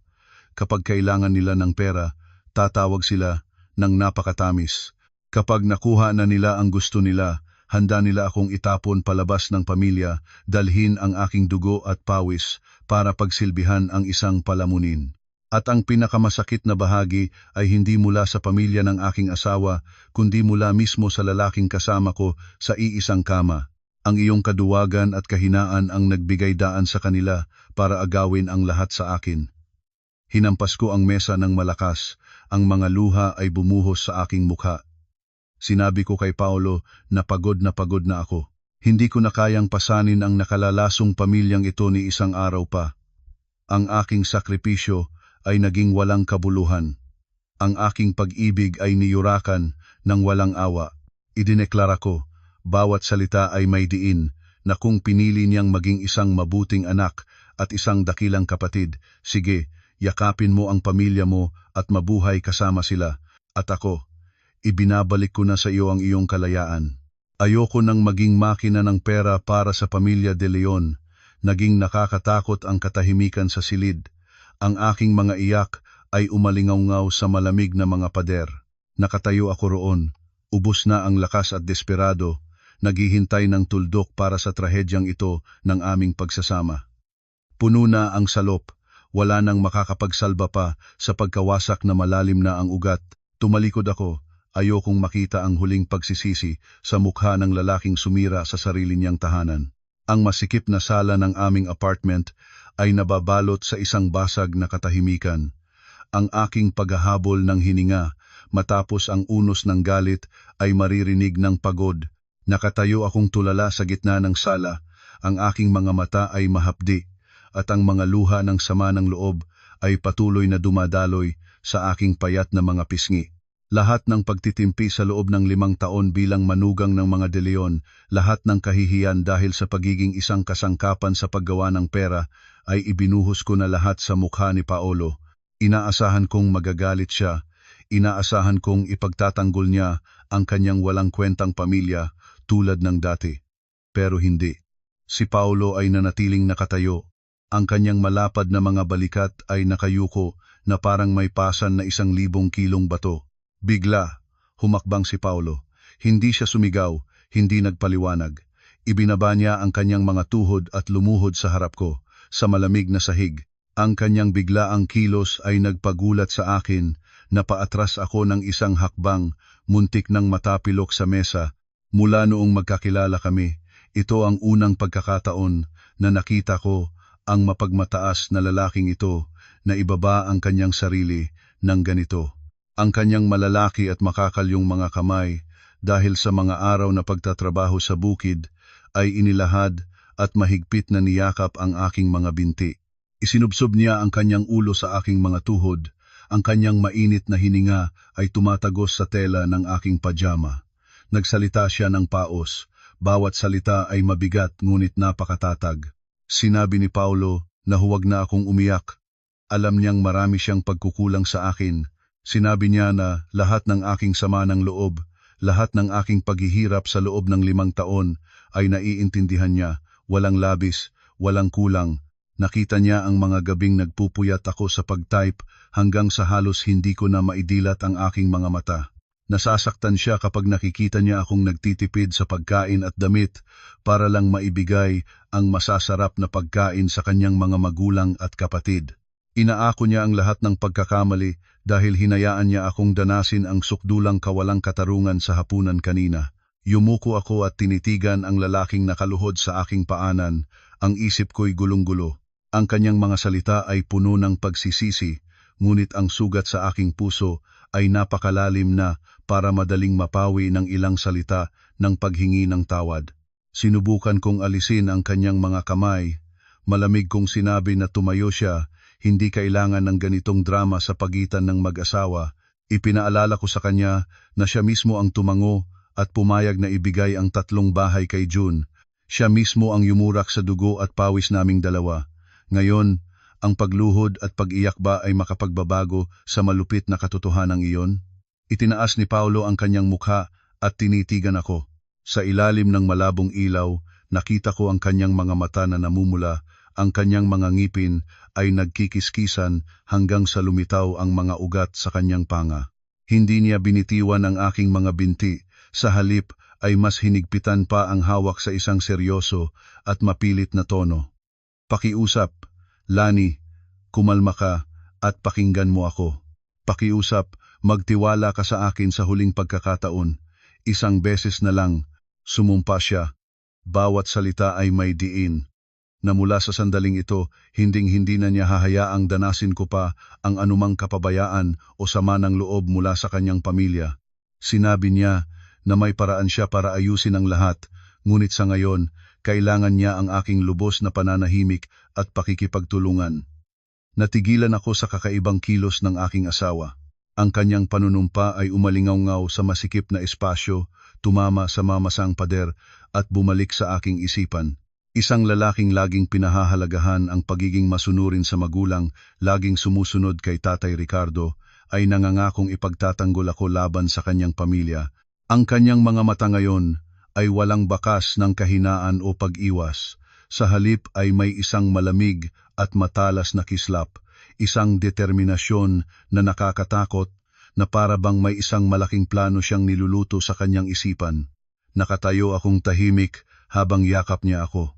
Kapag kailangan nila ng pera, tatawag sila ng napakatamis. Kapag nakuha na nila ang gusto nila, handa nila akong itapon palabas ng pamilya, dalhin ang aking dugo at pawis para pagsilbihan ang isang palamunin. At ang pinakamasakit na bahagi ay hindi mula sa pamilya ng aking asawa, kundi mula mismo sa lalaking kasama ko sa iisang kama. Ang iyong kaduwagan at kahinaan ang nagbigay daan sa kanila para agawin ang lahat sa akin. Hinampas ko ang mesa ng malakas, ang mga luha ay bumuhos sa aking mukha. Sinabi ko kay Paolo na pagod na ako. Hindi ko na kayang pasanin ang nakalalasong pamilyang ito ni isang araw pa. Ang aking sakripisyo ay naging walang kabuluhan. Ang aking pag-ibig ay niyurakan ng walang awa. Idineklara ko, bawat salita ay may diin, na kung pinili niyang maging isang mabuting anak at isang dakilang kapatid, sige, yakapin mo ang pamilya mo at mabuhay kasama sila. At ako, ibinabalik ko na sa iyo ang iyong kalayaan. Ayoko nang maging makina ng pera para sa pamilya De Leon. Naging nakakatakot ang katahimikan sa silid. Ang aking mga iyak ay umalingaw-ngaw sa malamig na mga pader. Nakatayo ako roon, ubos na ang lakas at desperado, naghihintay ng tuldok para sa trahedyang ito ng aming pagsasama. Puno na ang salop, wala nang makakapagsalba pa sa pagkawasak na malalim na ang ugat. Tumalikod ako. Ayokong makita ang huling pagsisisi sa mukha ng lalaking sumira sa sarili niyang tahanan. Ang masikip na sala ng aming apartment ay nababalot sa isang basag na katahimikan. Ang aking paghahabol ng hininga matapos ang unos ng galit ay maririnig ng pagod. Nakatayo akong tulala sa gitna ng sala, ang aking mga mata ay mahapdi at ang mga luha ng sama ng loob ay patuloy na dumadaloy sa aking payat na mga pisngi. Lahat ng pagtitimpi sa loob ng 5 taon bilang manugang ng mga De Leon, lahat ng kahihiyan dahil sa pagiging isang kasangkapan sa paggawa ng pera, ay ibinuhos ko na lahat sa mukha ni Paolo. Inaasahan kong magagalit siya, inaasahan kong ipagtatanggol niya ang kanyang walang kwentang pamilya tulad ng dati. Pero hindi. Si Paolo ay nanatiling nakatayo. Ang kanyang malapad na mga balikat ay nakayuko na parang may pasan na 1,000 kilong bato. Bigla, humakbang si Paolo. Hindi siya sumigaw, hindi nagpaliwanag. Ibinaba niya ang kanyang mga tuhod at lumuhod sa harap ko, sa malamig na sahig. Ang kanyang biglaang kilos ay nagpagulat sa akin na paatras ako ng 1 hakbang, muntik nang matapilok sa mesa. Mula noong magkakilala kami, ito ang unang pagkakataon na nakita ko ang mapagmataas na lalaking ito na ibaba ang kanyang sarili ng ganito. Ang kanyang malalaki at makakalyong mga kamay dahil sa mga araw na pagtatrabaho sa bukid ay inilahad at mahigpit na niyakap ang aking mga binti. Isinubsob niya ang kanyang ulo sa aking mga tuhod. Ang kanyang mainit na hininga ay tumatagos sa tela ng aking pajama. Nagsalita siya ng paos. Bawat salita ay mabigat ngunit napakatatag. Sinabi ni Paulo na huwag na akong umiyak. Alam niyang marami siyang pagkukulang sa akin. Sinabi niya na lahat ng aking sama ng loob, lahat ng aking paghihirap sa loob ng 5 taon ay naiintindihan niya, walang labis, walang kulang. Nakita niya ang mga gabing nagpupuyat ako sa pag-type hanggang sa halos hindi ko na maidilat ang aking mga mata. Nasasaktan siya kapag nakikita niya akong nagtitipid sa pagkain at damit para lang maibigay ang masasarap na pagkain sa kanyang mga magulang at kapatid. Inaako niya ang lahat ng pagkakamali dahil hinayaan niya akong danasin ang sukdulang kawalang katarungan sa hapunan kanina. Yumuko ako at tinitigan ang lalaking nakaluhod sa aking paanan. Ang isip ko'y gulong-gulo. Ang kanyang mga salita ay puno ng pagsisisi, ngunit ang sugat sa aking puso ay napakalalim na para madaling mapawi ng ilang salita ng paghingi ng tawad. Sinubukan kong alisin ang kanyang mga kamay. Malamig kong sinabi na tumayo siya, hindi kailangan ng ganitong drama sa pagitan ng mag-asawa. Ipinaalala ko sa kanya na siya mismo ang tumango at pumayag na ibigay ang 3 bahay kay June. Siya mismo ang yumurak sa dugo at pawis naming dalawa. Ngayon, ang pagluhod at pag-iyak ba ay makapagbabago sa malupit na katotohanan iyon? Itinaas ni Paulo ang kanyang mukha at tinitigan ako. Sa ilalim ng malabong ilaw, nakita ko ang kanyang mga mata na namumula, ang kanyang mga ngipin ay nagkikiskisan hanggang sa lumitaw ang mga ugat sa kanyang panga. Hindi niya binitiwan ang aking mga binti, sa halip ay mas hinigpitan pa ang hawak sa isang seryoso at mapilit na tono. Pakiusap, Lani, kumalma ka at pakinggan mo ako. Pakiusap, magtiwala ka sa akin sa huling pagkakataon. 1 beses na lang, sumumpa siya. Bawat salita ay may diin. Na mula sa sandaling ito, hinding-hindi na niya hahayaang danasin ko pa ang anumang kapabayaan o sama ng loob mula sa kanyang pamilya. Sinabi niya na may paraan siya para ayusin ang lahat, ngunit sa ngayon, kailangan niya ang aking lubos na pananahimik at pakikipagtulungan. Natigilan ako sa kakaibang kilos ng aking asawa. Ang kanyang panunumpa ay umalingaw-ngaw sa masikip na espasyo, tumama sa mamasang pader at bumalik sa aking isipan. Isang lalaking laging pinahahalagahan ang pagiging masunurin sa magulang, laging sumusunod kay Tatay Ricardo, ay nangangakong ipagtatanggol ako laban sa kanyang pamilya. Ang kanyang mga mata ngayon ay walang bakas ng kahinaan o pag-iwas. Sa halip ay may isang malamig at matalas na kislap, isang determinasyon na nakakatakot na para bang may isang malaking plano siyang niluluto sa kanyang isipan. Nakatayo akong tahimik habang yakap niya ako.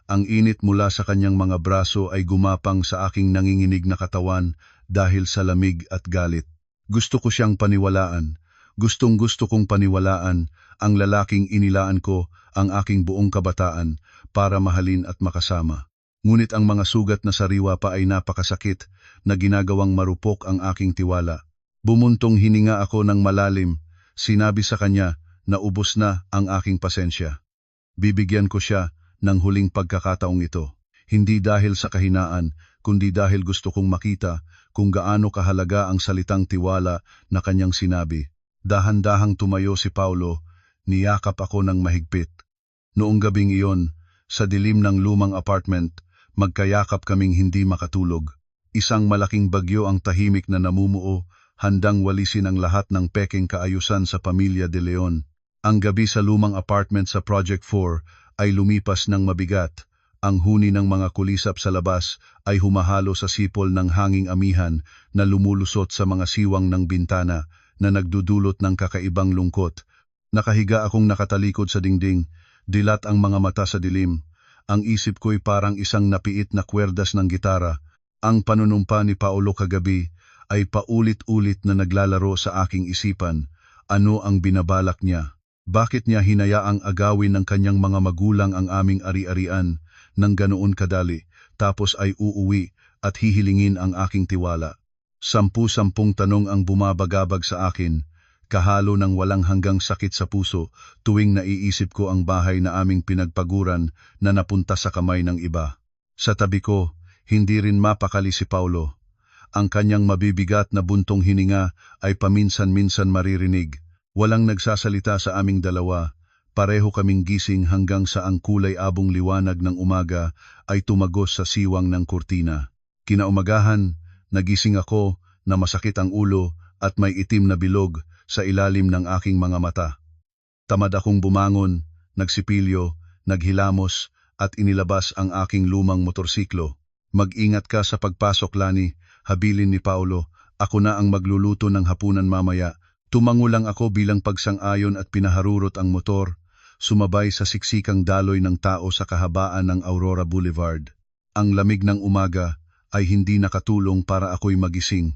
Ang init mula sa kanyang mga braso ay gumapang sa aking nanginginig na katawan dahil sa lamig at galit. Gusto ko siyang paniwalaan. Gustong-gusto kong paniwalaan ang lalaking inilaan ko ang aking buong kabataan para mahalin at makasama. Ngunit ang mga sugat na sariwa pa ay napakasakit na ginagawang marupok ang aking tiwala. Bumuntong hininga ako ng malalim, sinabi sa kanya na ubos na ang aking pasensya. Bibigyan ko siya ng huling pagkakataong ito, hindi dahil sa kahinaan, kundi dahil gusto kong makita kung gaano kahalaga ang salitang tiwala na kanyang sinabi. Dahan-dahang tumayo si Paulo, niyakap ako ng mahigpit. Noong gabing iyon, sa dilim ng lumang apartment, magkayakap kaming hindi makatulog. Isang malaking bagyo ang tahimik na namumuo, handang walisin ang lahat ng peking kaayusan sa pamilya de Leon. Ang gabi sa lumang apartment sa Project 4 ay lumipas ng mabigat. Ang huni ng mga kulisap sa labas ay humahalo sa sipol ng hanging amihan na lumulusot sa mga siwang ng bintana na nagdudulot ng kakaibang lungkot. Nakahiga akong nakatalikod sa dingding, dilat ang mga mata sa dilim. Ang isip ko'y parang isang napiit na kwerdas ng gitara. Ang panunumpa ni Paulo kagabi ay paulit-ulit na naglalaro sa aking isipan. Ano ang binabalak niya? Bakit niya hinayaang agawin ng kanyang mga magulang ang aming ari-arian ng ganoon kadali, tapos ay uuwi at hihilingin ang aking tiwala? Sampu-sampung tanong ang bumabagabag sa akin, kahalo ng walang hanggang sakit sa puso tuwing naiisip ko ang bahay na aming pinagpaguran na napunta sa kamay ng iba. Sa tabi ko, hindi rin mapakali si Paulo. Ang kanyang mabibigat na buntong hininga ay paminsan-minsan maririnig. Walang nagsasalita sa aming dalawa. Pareho kaming gising hanggang sa ang kulay abong liwanag ng umaga ay tumagos sa siwang ng kurtina. Kinaumagahan, nagising ako na masakit ang ulo at may itim na bilog sa ilalim ng aking mga mata. Tamad akong bumangon, nagsipilyo, naghilamos at inilabas ang aking lumang motorsiklo. Mag-ingat ka sa pagpasok, Lani, habilin ni Paulo. Ako na ang magluluto ng hapunan mamaya. Tumango lang ako bilang pagsang-ayon at pinaharurot ang motor, sumabay sa siksikang daloy ng tao sa kahabaan ng Aurora Boulevard. Ang lamig ng umaga ay hindi nakatulong para ako'y magising.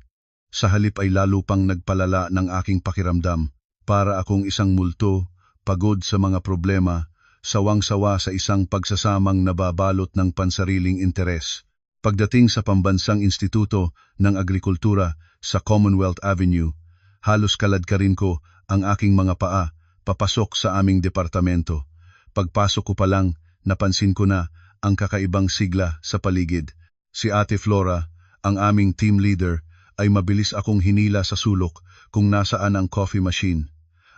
Sa halip ay lalo pang nagpalala ng aking pakiramdam. Para akong isang multo, pagod sa mga problema, sawang-sawa sa isang pagsasamang nababalot ng pansariling interes. Pagdating sa Pambansang Instituto ng Agrikultura sa Commonwealth Avenue, halos kaladkarin ko ang aking mga paa papasok sa aming departamento. Pagpasok ko pa lang, napansin ko na ang kakaibang sigla sa paligid. Si Ate Flora, ang aming team leader, ay mabilis akong hinila sa sulok kung nasaan ang coffee machine.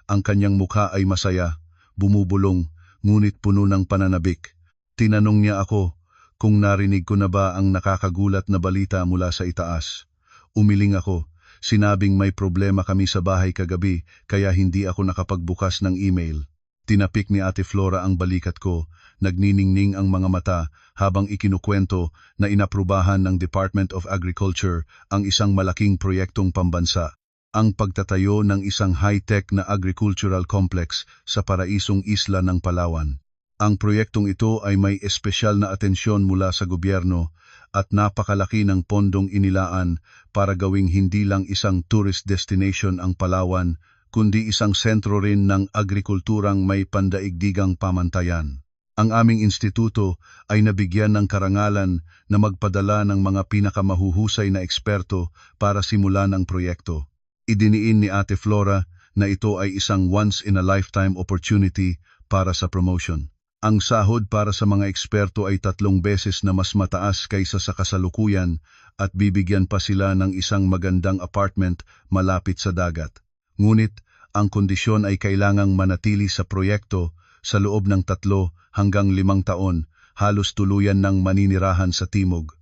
Ang kanyang mukha ay masaya, bumubulong, ngunit puno ng pananabik. Tinanong niya ako kung narinig ko na ba ang nakakagulat na balita mula sa itaas. Umiling ako. Sinabing may problema kami sa bahay kagabi kaya hindi ako nakapagbukas ng email. Tinapik ni Ate Flora ang balikat ko, nagniningning ang mga mata habang ikinukwento na inaprubahan ng Department of Agriculture ang isang malaking proyektong pambansa, ang pagtatayo ng isang high-tech na agricultural complex sa paraisong isla ng Palawan. Ang proyektong ito ay may espesyal na atensyon mula sa gobyerno at napakalaki ng pondong inilaan para gawing hindi lang isang tourist destination ang Palawan, kundi isang sentro rin ng agrikulturang may pandaigdigang pamantayan. Ang aming instituto ay nabigyan ng karangalan na magpadala ng mga pinakamahuhusay na eksperto para simulan ang proyekto. Idiniin ni Ate Flora na ito ay isang once-in-a-lifetime opportunity para sa promotion. Ang sahod para sa mga eksperto ay 3 beses na mas mataas kaysa sa kasalukuyan at bibigyan pa sila ng isang magandang apartment malapit sa dagat. Ngunit, ang kondisyon ay kailangang manatili sa proyekto sa loob ng 3 hanggang 5 taon, halos tuluyan ng maninirahan sa timog.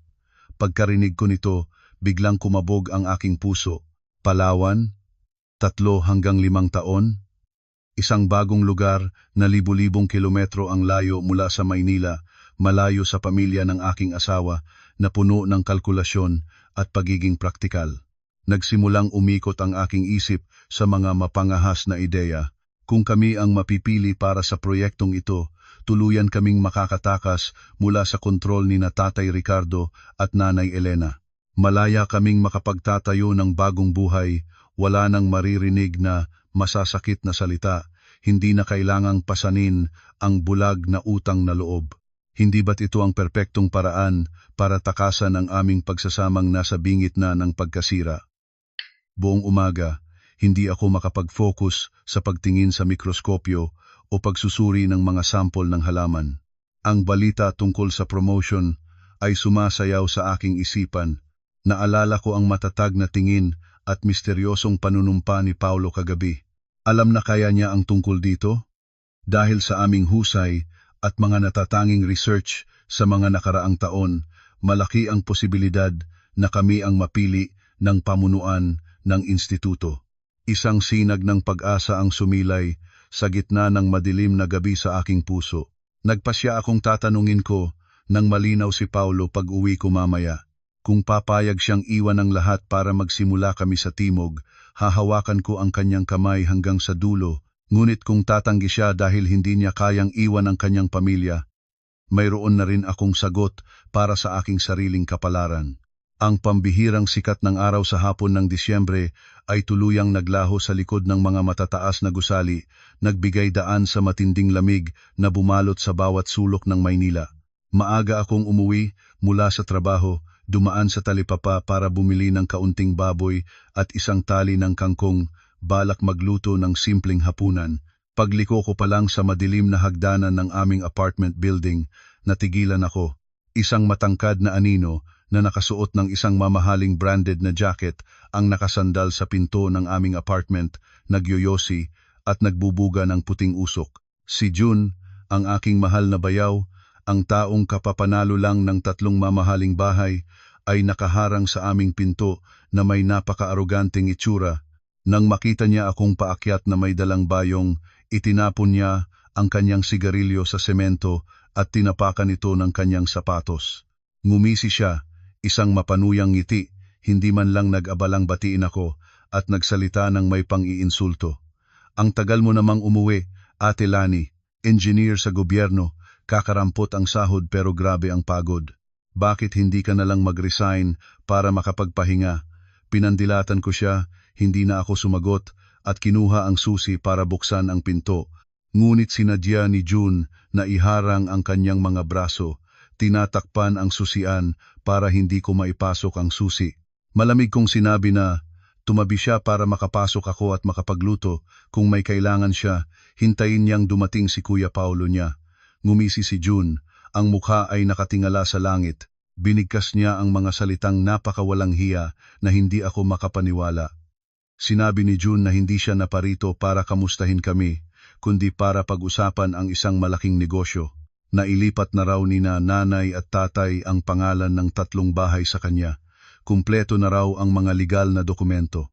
Pagkarinig ko nito, biglang kumabog ang aking puso. Palawan, 3 hanggang 5 taon? Isang bagong lugar na libu-libong kilometro ang layo mula sa Maynila, malayo sa pamilya ng aking asawa na puno ng kalkulasyon at pagiging praktikal. Nagsimulang umikot ang aking isip sa mga mapangahas na ideya. Kung kami ang mapipili para sa proyektong ito, tuluyan kaming makakatakas mula sa kontrol ni na Tatay Ricardo at Nanay Elena. Malaya kaming makapagtatayo ng bagong buhay, wala nang maririnig na masasakit na salita, hindi na kailangang pasanin ang bulag na utang na loob. Hindi ba't ito ang perpektong paraan para takasan ang aming pagsasamang nasa bingit na ng pagkasira? Buong umaga, hindi ako makapag-focus sa pagtingin sa mikroskopyo o pagsusuri ng mga sampol ng halaman. Ang balita tungkol sa promotion ay sumasayaw sa aking isipan. Naalala ko ang matatag na tingin at misteryosong panunumpa ni Paulo kagabi. Alam na kaya niya ang tungkol dito? Dahil sa aming husay at mga natatanging research sa mga nakaraang taon, malaki ang posibilidad na kami ang mapili ng pamunuan ng instituto. Isang sinag ng pag-asa ang sumilay sa gitna ng madilim na gabi sa aking puso. Nagpasya akong tatanungin ko nang malinaw si Paulo pag-uwi ko mamaya. Kung papayag siyang iwan ang lahat para magsimula kami sa timog, hahawakan ko ang kanyang kamay hanggang sa dulo, ngunit kung tatanggi siya dahil hindi niya kayang iwan ang kanyang pamilya, mayroon na rin akong sagot para sa aking sariling kapalaran. Ang pambihirang sikat ng araw sa hapon ng Disyembre ay tuluyang naglaho sa likod ng mga matataas na gusali, nagbigay daan sa matinding lamig na bumalot sa bawat sulok ng Maynila. Maaga akong umuwi mula sa trabaho, dumaan sa talipapa para bumili ng kaunting baboy at isang tali ng kangkong, balak magluto ng simpleng hapunan. Pagliko ko pa lang sa madilim na hagdanan ng aming apartment building, natigilan ako. Isang matangkad na anino na nakasuot ng isang mamahaling branded na jacket ang nakasandal sa pinto ng aming apartment, nagyoyosi at nagbubuga ng puting usok. Si June, ang aking mahal na bayaw, ang taong kapapanalo lang ng 3 mamahaling bahay, ay nakaharang sa aming pinto na may napaka-aroganteng itsura. Nang makita niya akong paakyat na may dalang bayong, itinapon niya ang kanyang sigarilyo sa semento at tinapakan ito ng kanyang sapatos. Ngumisi siya, isang mapanuyang ngiti, hindi man lang nag-abalang batiin ako at nagsalita ng may pang-iinsulto. Ang tagal mo namang umuwi, Ate Lani, engineer sa gobyerno, kakarampot ang sahod pero grabe ang pagod. Bakit hindi ka nalang mag-resign para makapagpahinga? Pinandilatan ko siya, hindi na ako sumagot at kinuha ang susi para buksan ang pinto. Ngunit sinadya ni June na iharang ang kanyang mga braso. Tinatakpan ang susian para hindi ko maipasok ang susi. Malamig kong sinabi na tumabi siya para makapasok ako at makapagluto. Kung may kailangan siya, hintayin niyang dumating si Kuya Paulo niya. Ngumisi si June, ang mukha ay nakatingala sa langit. Binigkas niya ang mga salitang napakawalang hiya na hindi ako makapaniwala. Sinabi ni June na hindi siya naparito para kamustahin kami, kundi para pag-usapan ang isang malaking negosyo. Nailipat na raw ni nanay at tatay ang pangalan ng 3 bahay sa kanya. Kumpleto na raw ang mga legal na dokumento.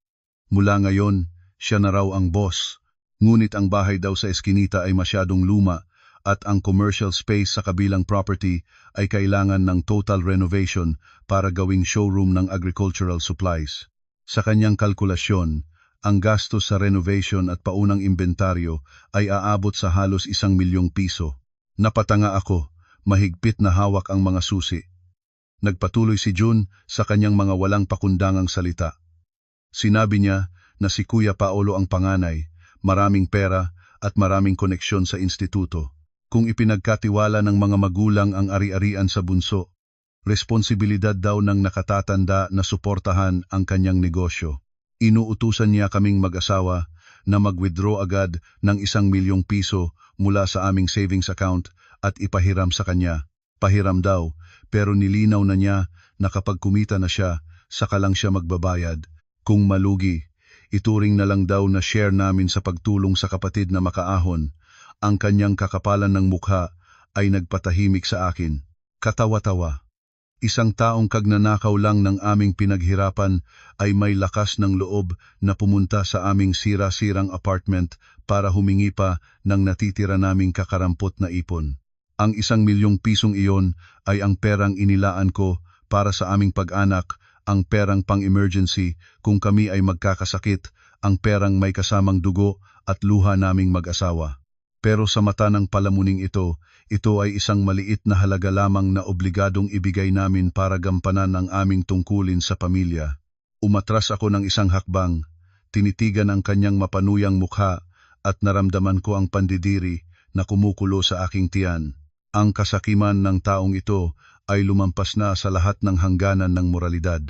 Mula ngayon, siya na raw ang boss. Ngunit ang bahay daw sa eskinita ay masyadong luma at ang commercial space sa kabilang property ay kailangan ng total renovation para gawing showroom ng agricultural supplies. Sa kanyang kalkulasyon, ang gastos sa renovation at paunang inventaryo ay aabot sa halos 1 milyong piso. Napatanga ako, mahigpit na hawak ang mga susi. Nagpatuloy si June sa kanyang mga walang pakundangang salita. Sinabi niya na si Kuya Paolo ang panganay, maraming pera at maraming koneksyon sa instituto. Kung ipinagkatiwala ng mga magulang ang ari-arian sa bunso, responsibilidad daw ng nakatatanda na suportahan ang kanyang negosyo. Inuutusan niya kaming mag-asawa na mag-withdraw agad ng 1 milyong piso mula sa aming savings account at ipahiram sa kanya. Pahiram daw, pero nilinaw na niya na kapag kumita na siya, saka lang siya magbabayad. Kung malugi, ituring na lang daw na share namin sa pagtulong sa kapatid na makaahon. Ang kanyang kakapalan ng mukha ay nagpatahimik sa akin. Katawa-tawa. Isang taong kagnanakaw lang ng aming pinaghirapan ay may lakas ng loob na pumunta sa aming sira-sirang apartment para humingi pa ng natitira naming kakarampot na ipon. Ang 1 milyong pisong iyon ay ang perang inilaan ko para sa aming pag-anak, ang perang pang-emergency kung kami ay magkakasakit, ang perang may kasamang dugo at luha naming mag-asawa. Pero sa mata ng palamuning ito ay isang maliit na halaga lamang na obligadong ibigay namin para gampanan ang aming tungkulin sa pamilya. Umatras ako ng isang hakbang, tinitigan ang kanyang mapanuyang mukha at naramdaman ko ang pandidiri na kumukulo sa aking tiyan. Ang kasakiman ng taong ito ay lumampas na sa lahat ng hangganan ng moralidad.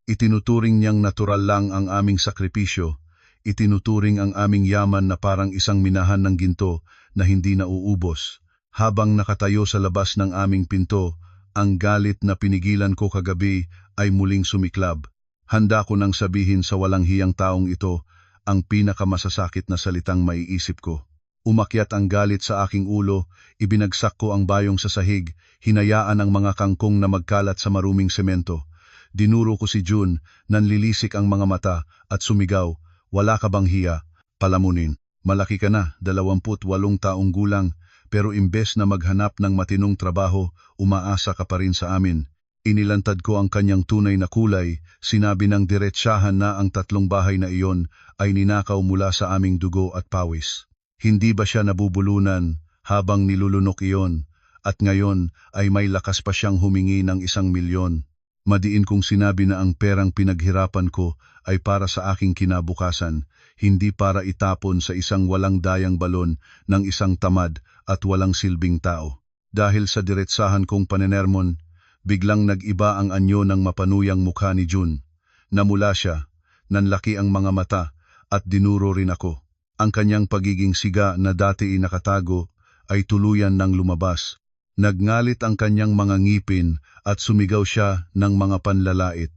Itinuturing niyang natural lang ang aming sakripisyo, itinuturing ang aming yaman na parang isang minahan ng ginto na hindi nauubos. Habang nakatayo sa labas ng aming pinto, ang galit na pinigilan ko kagabi ay muling sumiklab. Handa ko nang sabihin sa walang hiyang taong ito ang pinakamasasakit na salitang maiisip ko. Umakyat ang galit sa aking ulo, ibinagsak ko ang bayong sa sahig, hinayaan ang mga kangkong na magkalat sa maruming semento. Dinuro ko si June, nanlilisik ang mga mata at sumigaw, "Wala ka bang hiya? Palamunin. Malaki ka na, 28 taong gulang, pero imbes na maghanap ng matinong trabaho, umaasa ka pa rin sa amin." Inilantad ko ang kanyang tunay na kulay, sinabi ng diretsahan na ang 3 bahay na iyon ay ninakaw mula sa aming dugo at pawis. Hindi ba siya nabubulunan habang nilulunok iyon, at ngayon ay may lakas pa siyang humingi ng 1 milyon? Madiin kong sinabi na ang perang pinaghirapan ko ay para sa aking kinabukasan, hindi para itapon sa isang walang dayang balon ng isang tamad at walang silbing tao. Dahil sa diretsahan kong panenermon, biglang nag-iba ang anyo ng mapanuyang mukha ni June. Namula siya, nanlaki ang mga mata, at dinuro rin ako. Ang kanyang pagiging siga na dati nakatago ay tuluyan ng lumabas. Nagngalit ang kanyang mga ngipin at sumigaw siya ng mga panlalait.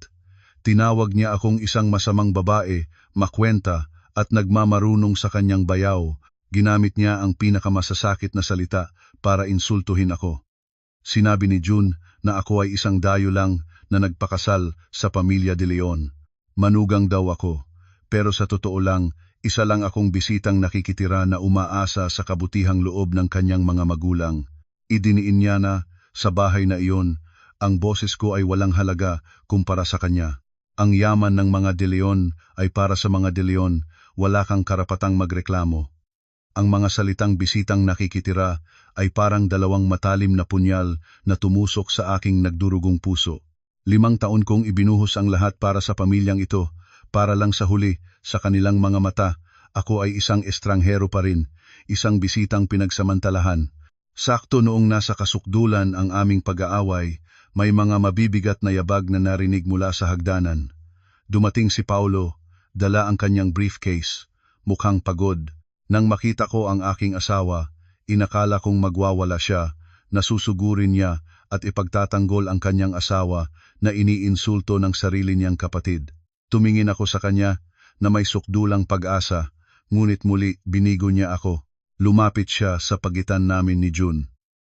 Tinawag niya akong isang masamang babae, makwenta at nagmamarunong sa kanyang bayaw. Ginamit niya ang pinakamasasakit na salita para insultuhin ako. Sinabi ni June na ako ay isang dayo lang na nagpakasal sa pamilya de Leon. Manugang daw ako, pero sa totoo lang, isa lang akong bisitang nakikitira na umaasa sa kabutihang loob ng kanyang mga magulang. Idiniin niya na, sa bahay na iyon, ang boses ko ay walang halaga kumpara sa kanya. Ang yaman ng mga De Leon ay para sa mga De Leon, wala kang karapatang magreklamo. Ang mga salitang bisitang nakikitira ay parang dalawang matalim na punyal na tumusok sa aking nagdurugong puso. 5 taon kong ibinuhos ang lahat para sa pamilyang ito, para lang sa huli, sa kanilang mga mata, ako ay isang estranghero pa rin, isang bisitang pinagsamantalahan. Sakto noong nasa kasukdulan ang aming pag-aaway, may mga mabibigat na yabag na narinig mula sa hagdanan. Dumating si Paulo, dala ang kanyang briefcase, mukhang pagod. Nang makita ko ang aking asawa, inakala kong magwawala siya, nasusugurin niya at ipagtatanggol ang kanyang asawa na iniinsulto ng sarili niyang kapatid. Tumingin ako sa kanya na may sukdulang pag-asa, ngunit muli binigo niya ako. Lumapit siya sa pagitan namin ni June.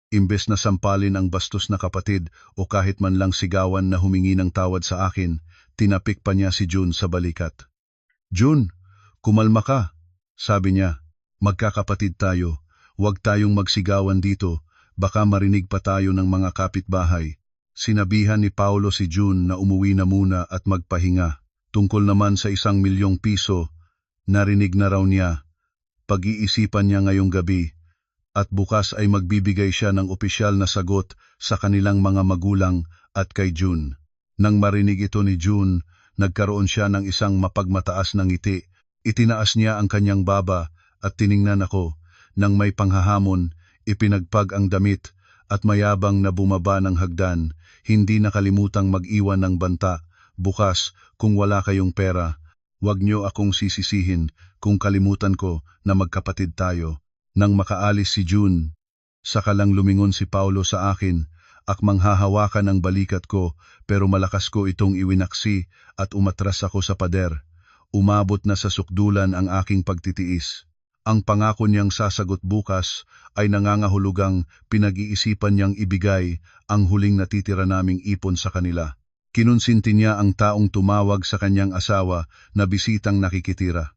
Imbes na sampalin ang bastos na kapatid o kahit man lang sigawan na humingi ng tawad sa akin, tinapik pa niya si June sa balikat. "June, kumalma ka," sabi niya. "Magkakapatid tayo, huwag tayong magsigawan dito, baka marinig pa tayo ng mga kapitbahay." Sinabihan ni Paulo si June na umuwi na muna at magpahinga. Tungkol naman sa 1,000,000 piso, narinig na raw niya. Pag-iisipan niya ngayong gabi, at bukas ay magbibigay siya ng opisyal na sagot sa kanilang mga magulang at kay June. Nang marinig ito ni June, nagkaroon siya ng isang mapagmataas na ngiti. Itinaas niya ang kanyang baba at tiningnan ako. Nang may panghahamon, ipinagpag ang damit at mayabang na bumaba ng hagdan, hindi nakalimutang mag-iwan ng banta. "Bukas, kung wala kayong pera, huwag niyo akong sisisihin kung kalimutan ko na magkapatid tayo." Nang makaalis si June, saka lang lumingon si Paulo sa akin, akmang hahawakan ang balikat ko, pero malakas ko itong iwinaksi at umatras ako sa pader. Umabot na sa sukdulan ang aking pagtitiis. Ang pangako niyang sasagot bukas ay nangangahulugang pinag-iisipan niyang ibigay ang huling natitira naming ipon sa kanila. Kinonsinti niya ang taong tumawag sa kanyang asawa na bisitang nakikitira.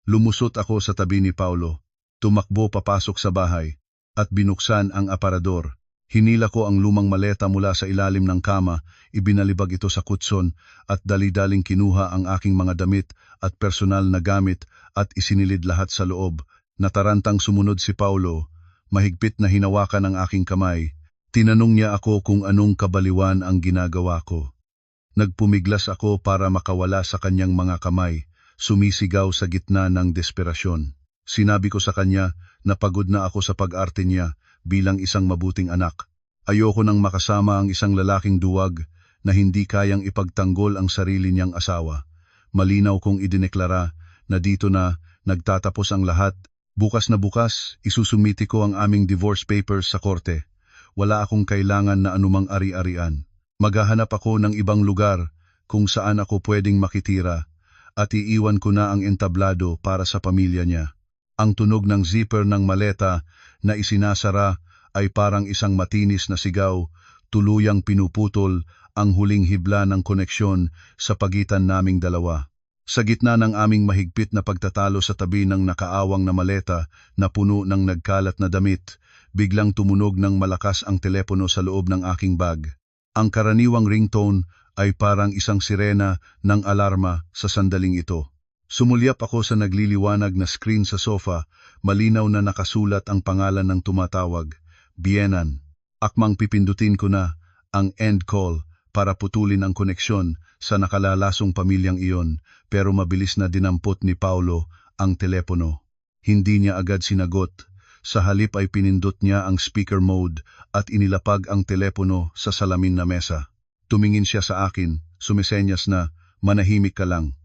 Lumusot ako sa tabi ni Paulo, tumakbo papasok sa bahay, at binuksan ang aparador. Hinila ko ang lumang maleta mula sa ilalim ng kama, ibinalibag ito sa kutson, at dali-daling kinuha ang aking mga damit at personal na gamit at isinilid lahat sa loob. Natarantang sumunod si Paulo, mahigpit na hinawakan ang aking kamay. Tinanong niya ako kung anong kabaliwan ang ginagawa ko. Nagpumiglas ako para makawala sa kanyang mga kamay, sumisigaw sa gitna ng desperasyon. Sinabi ko sa kanya na pagod na ako sa pag-arte niya bilang isang mabuting anak. Ayoko nang makasama ang isang lalaking duwag na hindi kayang ipagtanggol ang sarili niyang asawa. Malinaw kong idineklara na dito na nagtatapos ang lahat. Bukas na bukas, isusumiti ko ang aming divorce papers sa korte. Wala akong kailangan na anumang ari-arian. Maghahanap ako ng ibang lugar kung saan ako pwedeng makitira at iiwan ko na ang entablado para sa pamilya niya. Ang tunog ng zipper ng maleta na isinasara ay parang isang matinis na sigaw, tuluyang pinuputol ang huling hibla ng koneksyon sa pagitan naming dalawa. Sa gitna ng aming mahigpit na pagtatalo sa tabi ng nakaawang na maleta na puno ng nagkalat na damit, biglang tumunog ng malakas ang telepono sa loob ng aking bag. Ang karaniwang ringtone ay parang isang sirena ng alarma sa sandaling ito. Sumulyap ako sa nagliliwanag na screen sa sofa, malinaw na nakasulat ang pangalan ng tumatawag, Bienan. Akmang pipindutin ko na ang end call, para putulin ang koneksyon sa nakalalasong pamilyang iyon, pero mabilis na dinampot ni Paulo ang telepono. Hindi niya agad sinagot. Sa halip ay pinindot niya ang speaker mode at inilapag ang telepono sa salamin na mesa. Tumingin siya sa akin, sumisenyas na, manahimik ka lang.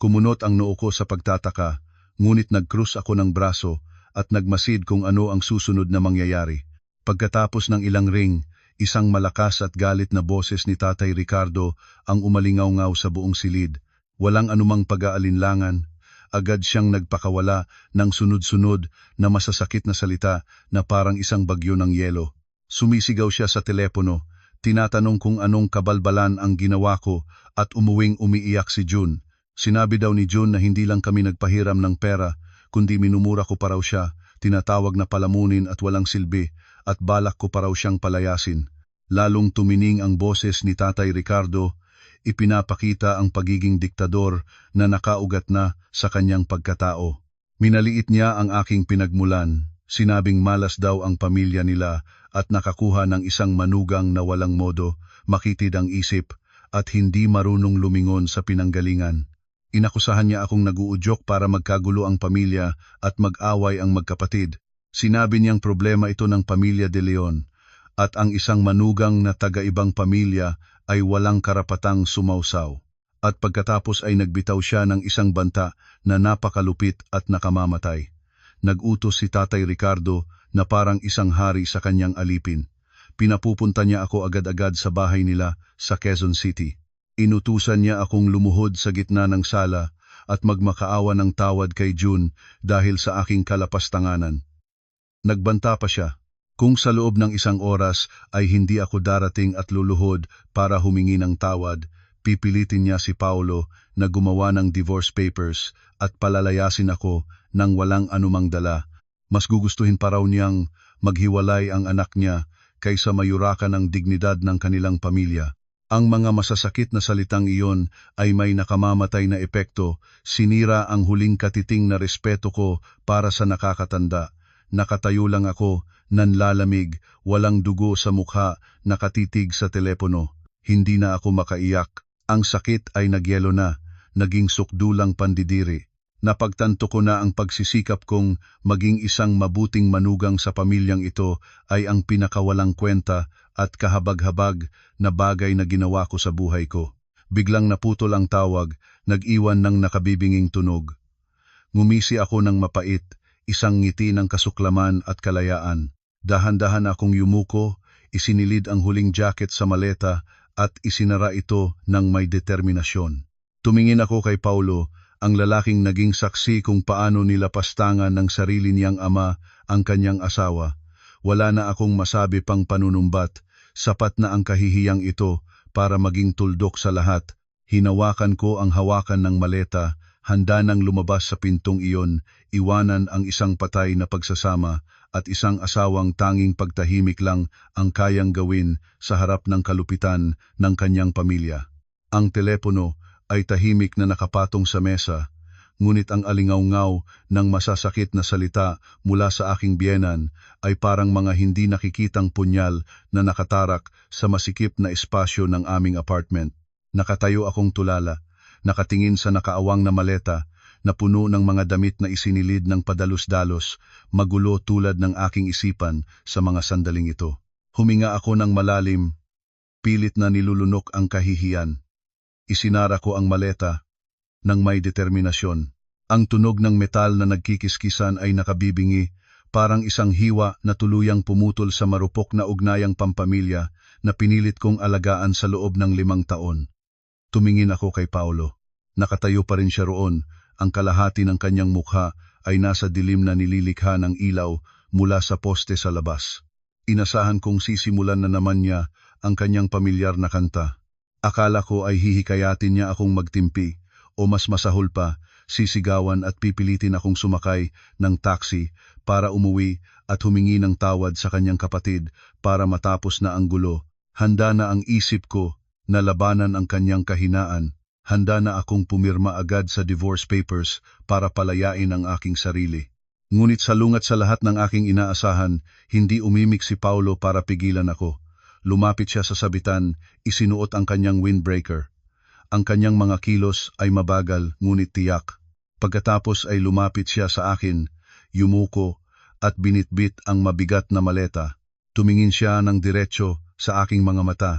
Kumunot ang noo ko sa pagtataka, ngunit nagkrus ako ng braso at nagmasid kung ano ang susunod na mangyayari. Pagkatapos ng ilang ring, isang malakas at galit na boses ni Tatay Ricardo ang umalingaw-ngaw sa buong silid. Walang anumang pag-aalinlangan. Agad siyang nagpakawala ng sunod-sunod na masasakit na salita na parang isang bagyo ng yelo. Sumisigaw siya sa telepono, tinatanong kung anong kabalbalan ang ginawa ko at umiiyak si June. Sinabi daw ni June na hindi lang kami nagpahiram ng pera, kundi minumura ko pa raw siya, tinatawag na palamunin at walang silbi, at balak ko pa raw siyang palayasin. Lalong tumining ang boses ni Tatay Ricardo, ipinapakita ang pagiging diktador na nakaugat na sa kanyang pagkatao. Minaliit niya ang aking pinagmulan, sinabing malas daw ang pamilya nila at nakakuha ng isang manugang na walang modo, makitid ang isip, at hindi marunong lumingon sa pinanggalingan. Inakusahan niya akong naguudyok para magkagulo ang pamilya at mag-away ang magkapatid. Sinabi niyang problema ito ng pamilya de Leon, at ang isang manugang na taga-ibang pamilya ay walang karapatang sumausaw. At pagkatapos ay nagbitaw siya ng isang banta na napakalupit at nakamamatay. Nag-utos si Tatay Ricardo na parang isang hari sa kanyang alipin. Pinapupunta niya ako agad-agad sa bahay nila sa Quezon City. Inutusan niya akong lumuhod sa gitna ng sala at magmakaawa ng tawad kay June dahil sa aking kalapastanganan. Nagbanta pa siya. Kung sa loob ng isang oras ay hindi ako darating at luluhod para humingi ng tawad, pipilitin niya si Paulo na gumawa ng divorce papers at palalayasin ako nang walang anumang dala. Mas gugustuhin pa raw niyang maghiwalay ang anak niya kaysa mayurakan ang dignidad ng kanilang pamilya. Ang mga masasakit na salitang iyon ay may nakamamatay na epekto, sinira ang huling katiting na respeto ko para sa nakakatanda. Nakatayo lang ako, nanlalamig, walang dugo sa mukha, nakatitig sa telepono. Hindi na ako makaiyak. Ang sakit ay nagyelo na, naging sukdulang pandidiri. Napagtanto ko na ang pagsisikap kong maging isang mabuting manugang sa pamilyang ito ay ang pinakawalang kwenta at kahabag-habag na bagay na ginawa ko sa buhay ko. Biglang naputol ang tawag, nag-iwan ng nakabibinging tunog. Ngumisi ako ng mapait, isang ngiti ng kasuklaman at kalayaan. Dahan-dahan akong yumuko, isinilid ang huling jacket sa maleta at isinara ito ng may determinasyon. Tumingin ako kay Paulo, ang lalaking naging saksi kung paano nilapastangan ng sarili niyang ama ang kanyang asawa. Wala na akong masabi pang panunumbat, sapat na ang kahihiyang ito para maging tuldok sa lahat. Hinawakan ko ang hawakan ng maleta, handa nang lumabas sa pintong iyon, iwanan ang isang patay na pagsasama at isang asawang tanging pagtahimik lang ang kayang gawin sa harap ng kalupitan ng kanyang pamilya. Ang telepono ay tahimik na nakapatong sa mesa, ngunit ang alingaw-ngaw ng masasakit na salita mula sa aking biyenan ay parang mga hindi nakikitang punyal na nakatarak sa masikip na espasyo ng aming apartment. Nakatayo akong tulala, nakatingin sa nakaawang na maleta na puno ng mga damit na isinilid ng padalos-dalos, magulo tulad ng aking isipan sa mga sandaling ito. Huminga ako ng malalim, pilit na nilulunok ang kahihiyan. Isinara ko ang maleta ng may determinasyon. Ang tunog ng metal na nagkikiskisan ay nakabibingi, parang isang hiwa na tuluyang pumutol sa marupok na ugnayang pampamilya na pinilit kong alagaan sa loob ng 5 taon. Tumingin ako kay Paulo. Nakatayo pa rin siya roon, ang kalahati ng kanyang mukha ay nasa dilim na nililikha ng ilaw mula sa poste sa labas. Inasahan kong sisimulan na naman niya ang kanyang pamilyar na kanta. Akala ko ay hihikayatin niya akong magtimpi, o mas masahol pa, sisigawan at pipilitin akong sumakay ng taxi para umuwi at humingi ng tawad sa kanyang kapatid para matapos na ang gulo. Handa na ang isip ko na labanan ang kanyang kahinaan. Handa na akong pumirma agad sa divorce papers para palayain ang aking sarili. Ngunit salungat sa lahat ng aking inaasahan, hindi umimik si Paulo para pigilan ako. lumapit siya sa sabitan, isinuot ang kanyang windbreaker. Ang kanyang mga kilos ay mabagal ngunit tiyak. Pagkatapos ay lumapit siya sa akin, yumuko at binitbit ang mabigat na maleta. Tumingin siya ng diretsyo sa aking mga mata.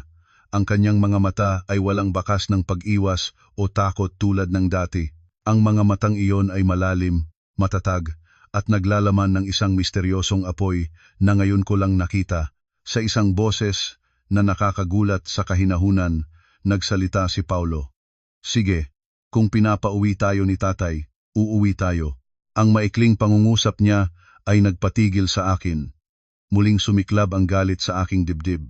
Ang kanyang mga mata ay walang bakas ng pag-iwas o takot tulad ng dati. Ang mga matang iyon ay malalim, matatag, at naglalaman ng isang misteryosong apoy na ngayon ko lang nakita. Sa isang boses na nakakagulat sa kahinahunan, nagsalita si Paulo. Sige, kung pinapauwi tayo ni tatay, uuwi tayo. Ang maikling pangungusap niya ay nagpatigil sa akin. Muling sumiklab ang galit sa aking dibdib.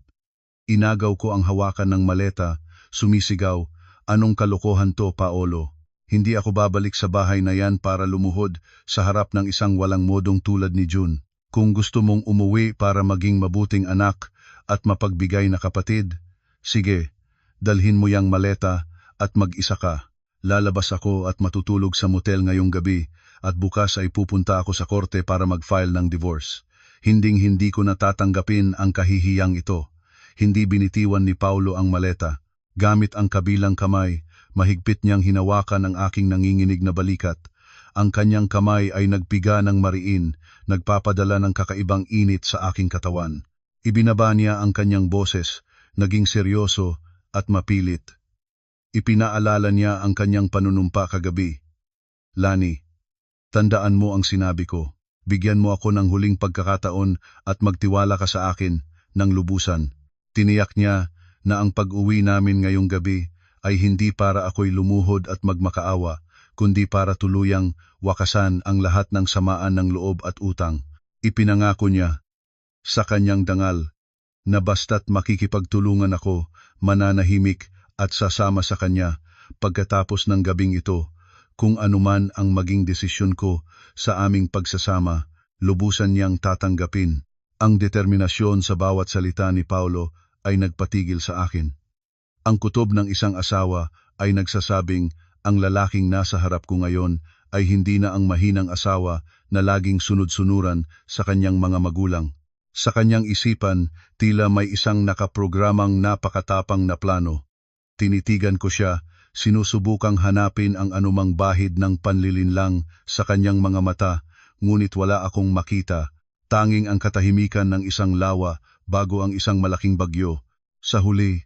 Inagaw ko ang hawakan ng maleta, sumisigaw, anong kalokohan to, Paolo? Hindi ako babalik sa bahay na yan para lumuhod sa harap ng isang walang modong tulad ni June. Kung gusto mong umuwi para maging mabuting anak at mapagbigay na kapatid, sige, dalhin mo yang maleta at mag-isa ka. Lalabas ako at matutulog sa motel ngayong gabi at bukas ay pupunta ako sa korte para mag-file ng divorce. Hinding-hindi ko natatanggapin ang kahihiyang ito. Hindi binitiwan ni Paulo ang maleta. Gamit ang kabilang kamay, mahigpit niyang hinawakan ang aking nanginginig na balikat. Ang kanyang kamay ay nagpiga ng mariin, nagpapadala ng kakaibang init sa aking katawan. Ibinaba niya ang kanyang boses, naging seryoso at mapilit. Ipinaalala niya ang kanyang panunumpa kagabi. Lani, tandaan mo ang sinabi ko. Bigyan mo ako ng huling pagkakataon at magtiwala ka sa akin ng lubusan. Tiniyak niya na ang pag-uwi namin ngayong gabi ay hindi para ako'y lumuhod at magmakaawa, kundi para tuluyang wakasan ang lahat ng samaan ng loob at utang. Ipinangako niya sa kanyang dangal na basta't makikipagtulungan ako, mananahimik at sasama sa kanya pagkatapos ng gabing ito. Kung anuman ang maging desisyon ko sa aming pagsasama, lubusan niyang tatanggapin. Ang determinasyon sa bawat salita ni Paulo ay nagpatigil sa akin. Ang kutob ng isang asawa ay nagsasabing ang lalaking nasa harap ko ngayon ay hindi na ang mahinang asawa na laging sunod-sunuran sa kanyang mga magulang. Sa kanyang isipan, tila may isang nakaprogramang napakatapang na plano. Tinitigan ko siya, sinusubukang hanapin ang anumang bahid ng panlilinlang sa kanyang mga mata, ngunit wala akong makita. Tanging ang katahimikan ng isang lawa bago ang isang malaking bagyo. Sa huli,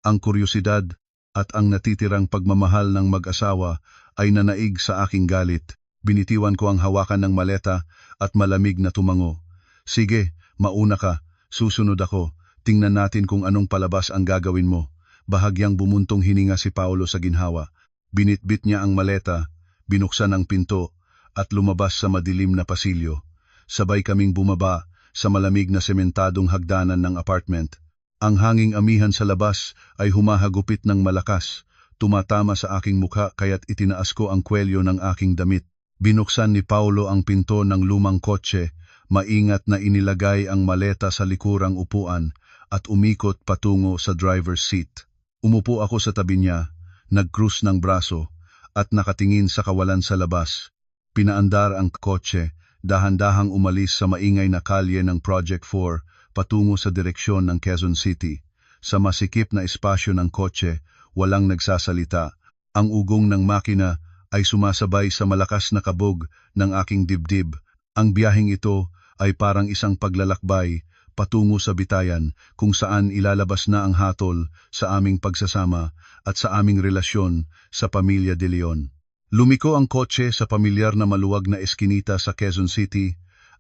ang kuryosidad at ang natitirang pagmamahal ng mag-asawa ay nanaig sa aking galit. Binitiwan ko ang hawakan ng maleta at malamig na tumango. Sige, mauna ka, susunod ako. Tingnan natin kung anong palabas ang gagawin mo. Bahagyang bumuntong hininga si Paulo sa ginhawa. Binitbit niya ang maleta, binuksan ang pinto, at lumabas sa madilim na pasilyo. Sabay kaming bumaba sa malamig na sementadong hagdanan ng apartment. Ang hanging amihan sa labas ay humahagupit ng malakas, tumatama sa aking mukha kaya't itinaas ko ang kwelyo ng aking damit. Binuksan ni Paulo ang pinto ng lumang kotse, maingat na inilagay ang maleta sa likurang upuan at umikot patungo sa driver's seat. Umupo ako sa tabi niya, nag-cruise ng braso, at nakatingin sa kawalan sa labas. Pinaandar ang kotse, dahan-dahang umalis sa maingay na kalye ng Project 4 patungo sa direksyon ng Quezon City. Sa masikip na espasyo ng kotse, walang nagsasalita. Ang ugong ng makina ay sumasabay sa malakas na kabog ng aking dibdib. Ang biyaheng ito ay parang isang paglalakbay patungo sa bitayan kung saan ilalabas na ang hatol sa aming pagsasama at sa aming relasyon sa pamilya De Leon. Lumiko ang kotse sa pamilyar na maluwag na eskinita sa Quezon City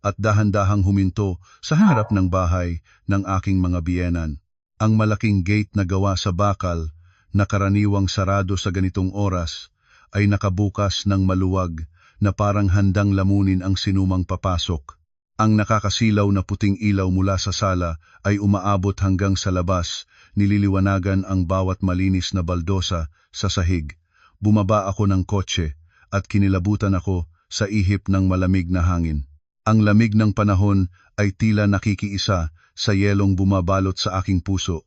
at dahan-dahang huminto sa harap ng bahay ng aking mga biyenan. Ang malaking gate na gawa sa bakal na karaniwang sarado sa ganitong oras ay nakabukas ng maluwag na parang handang lamunin ang sinumang papasok. Ang nakakasilaw na puting ilaw mula sa sala ay umaabot hanggang sa labas, nililiwanagan ang bawat malinis na baldosa sa sahig. Bumaba ako ng kotse at kinilabutan ako sa ihip ng malamig na hangin. Ang lamig ng panahon ay tila nakikiisa sa yelong bumabalot sa aking puso.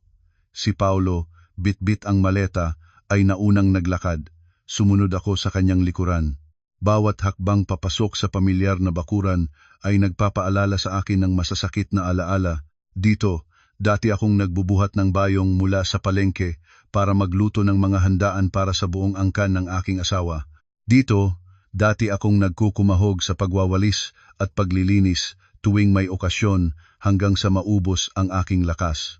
Si Paulo, bitbit ang maleta, ay naunang naglakad. Sumunod ako sa kanyang likuran. Bawat hakbang papasok sa pamilyar na bakuran ay nagpapaalala sa akin ng masasakit na alaala. Dito, Dati akong nagbubuhat ng bayong mula sa palengke para magluto ng mga handaan para sa buong angkan ng aking asawa. Dito, dati akong nagkukumahog sa pagwawalis at paglilinis tuwing may okasyon hanggang sa maubos ang aking lakas.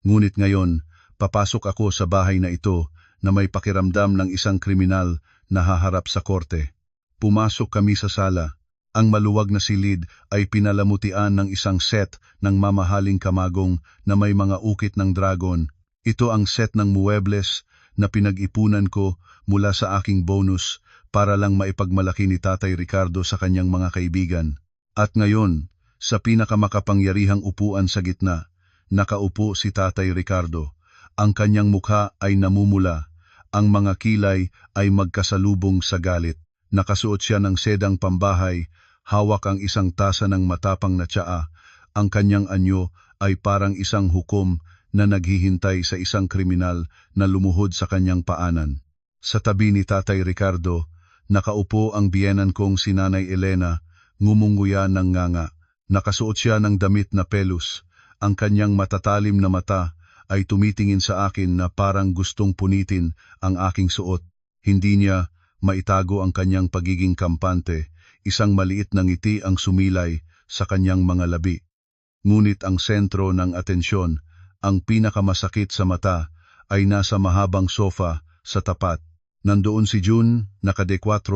Ngunit ngayon, papasok ako sa bahay na ito na may pakiramdam ng isang kriminal na haharap sa korte. Pumasok kami sa sala. Ang maluwag na silid ay pinalamutian ng isang set ng mamahaling kamagong na may mga ukit ng dragon. Ito ang set ng muebles na pinag-ipunan ko mula sa aking bonus para lang maipagmalaki ni Tatay Ricardo sa kanyang mga kaibigan. At ngayon, sa pinakamakapangyarihang upuan sa gitna, nakaupo si Tatay Ricardo. Ang kanyang mukha ay namumula, ang mga kilay ay magkasalubong sa galit. Nakasuot siya ng sedang pambahay, hawak ang isang tasa ng matapang na tsaa. Ang kanyang anyo ay parang isang hukom na naghihintay sa isang kriminal na lumuhod sa kanyang paanan. Sa tabi ni Tatay Ricardo, nakaupo ang biyenan kong si Nanay Elena, ngumunguya ng nganga. Nakasuot siya ng damit na pelus. Ang kanyang matatalim na mata ay tumitingin sa akin na parang gustong punitin ang aking suot. Hindi niya maitago ang kanyang pagiging kampante, isang maliit na ngiti ang sumilay sa kanyang mga labi. Ngunit ang sentro ng atensyon, ang pinakamasakit sa mata, ay nasa mahabang sofa sa tapat. Nandoon si June, naka-D4,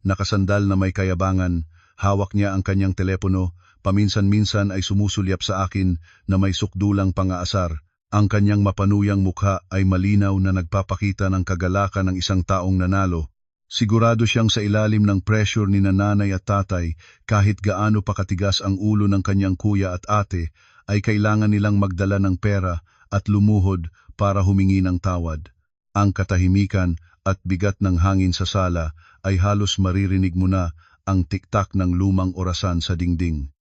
nakasandal na may kayabangan, hawak niya ang kanyang telepono, paminsan-minsan ay sumusulyap sa akin na may sukdulang pangaasar. Ang kanyang mapanuyang mukha ay malinaw na nagpapakita ng kagalakan ng isang taong nanalo. Sigurado siyang sa ilalim ng pressure ni nanay at tatay, kahit gaano pa katigas ang ulo ng kanyang kuya at ate, ay kailangan nilang magdala ng pera at lumuhod para humingi ng tawad. Ang katahimikan at bigat ng hangin sa sala ay halos maririnig mo na ang tiktak ng lumang orasan sa dingding.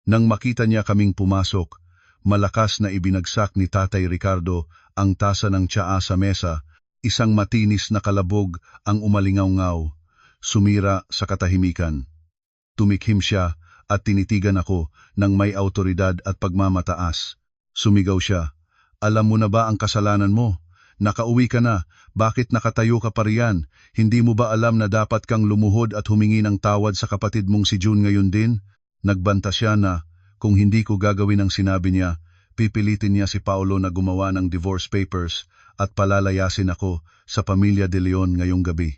Nang makita niya kaming pumasok, malakas na ibinagsak ni Tatay Ricardo ang tasa ng tsaa sa mesa. Isang matinis na kalabog ang umalingaw-ngaw, sumira sa katahimikan. Tumikhim siya at tinitigan ako ng may autoridad at pagmamataas. Sumigaw siya, "Alam mo na ba ang kasalanan mo? Nakauwi ka na, bakit nakatayo ka pa riyan? Hindi mo ba alam na dapat kang lumuhod at humingi ng tawad sa kapatid mong si June ngayon din?" Nagbanta siya na kung hindi ko gagawin ang sinabi niya, pipilitin niya si Paolo na gumawa ng divorce papers at palalayasin ako sa pamilya de Leon ngayong gabi.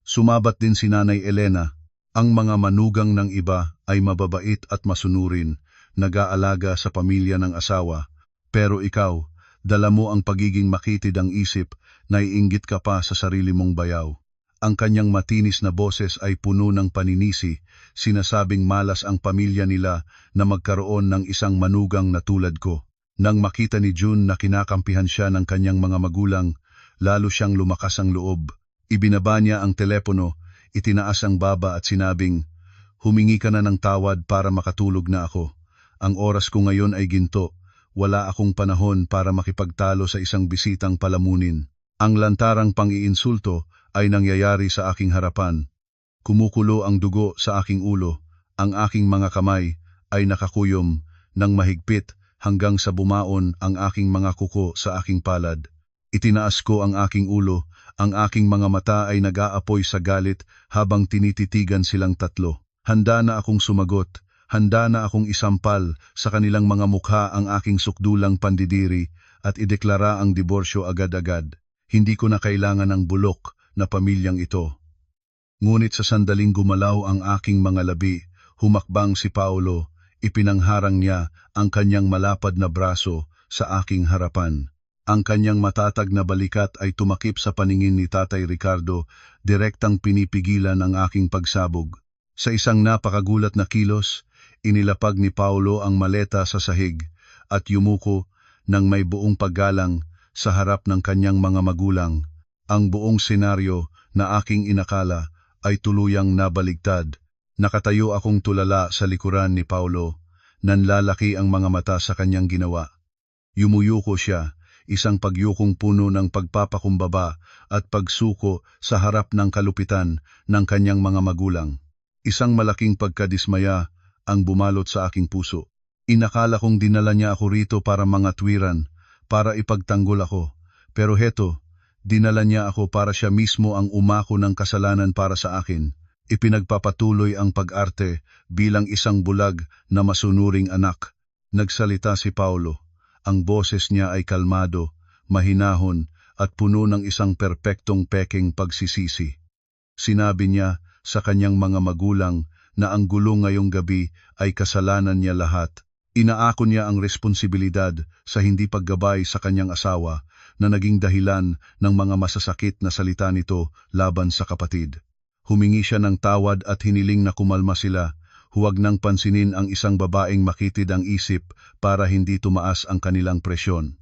Sumabat din si Nanay Elena, ang mga manugang ng iba ay mababait at masunurin, nag-aalaga sa pamilya ng asawa, pero ikaw, dala mo ang pagiging makitid ang isip, naiinggit ka pa sa sarili mong bayaw. Ang kanyang matinis na boses ay puno ng paninisi, sinasabing malas ang pamilya nila na magkaroon ng isang manugang na tulad ko. Nang makita ni June na kinakampihan siya ng kanyang mga magulang, lalo siyang lumakas ang loob. Ibinaba niya ang telepono, itinaas ang baba at sinabing, "Humingi ka na ng tawad para makatulog na ako. Ang oras ko ngayon ay ginto, wala akong panahon para makipagtalo sa isang bisitang palamunin." Ang lantarang pang-iinsulto ay nangyayari sa aking harapan. Kumukulo ang dugo sa aking ulo, ang aking mga kamay ay nakakuyom ng mahigpit hanggang sa bumaon ang aking mga kuko sa aking palad. Itinaas ko ang aking ulo, ang aking mga mata ay nag-aapoy sa galit habang tinititigan silang tatlo. Handa na akong sumagot, handa na akong isampal sa kanilang mga mukha ang aking sukdulang pandidiri at ideklara ang diborsyo agad-agad. Hindi ko na kailangan ng bulok na pamilyang ito. Ngunit sa sandaling gumalaw ang aking mga labi, humakbang si Paolo. Ipinangharang niya ang kanyang malapad na braso sa aking harapan. Ang kanyang matatag na balikat ay tumakip sa paningin ni Tatay Ricardo, direktang pinipigilan ang aking pagsabog. Sa isang napakagulat na kilos, inilapag ni Paolo ang maleta sa sahig at yumuko ng may buong paggalang sa harap ng kanyang mga magulang. Ang buong senaryo na aking inakala ay tuluyang nabaligtad. Nakatayo akong tulala sa likuran ni Paolo, nanlalaki ang mga mata sa kanyang ginawa. Yumuyuko siya, isang pagyukong puno ng pagpapakumbaba at pagsuko sa harap ng kalupitan ng kanyang mga magulang. Isang malaking pagkadismaya ang bumalot sa aking puso. Inakala kong dinala niya ako rito para mga tuwiran, para ipagtanggol ako. Pero heto, dinala niya ako para siya mismo ang umako ng kasalanan para sa akin. Ipinagpapatuloy ang pag-arte bilang isang bulag na masunuring anak. Nagsalita si Paulo. Ang boses niya ay kalmado, mahinahon, at puno ng isang perpektong peking pagsisisi. Sinabi niya sa kanyang mga magulang na ang gulo ngayong gabi ay kasalanan niya lahat. Inaako niya ang responsibilidad sa hindi paggabay sa kanyang asawa na naging dahilan ng mga masasakit na salita nito laban sa kapatid. Humingi siya ng tawad at hiniling na kumalma sila. Huwag nang pansinin ang isang babaeng makitid ang isip para hindi tumaas ang kanilang presyon.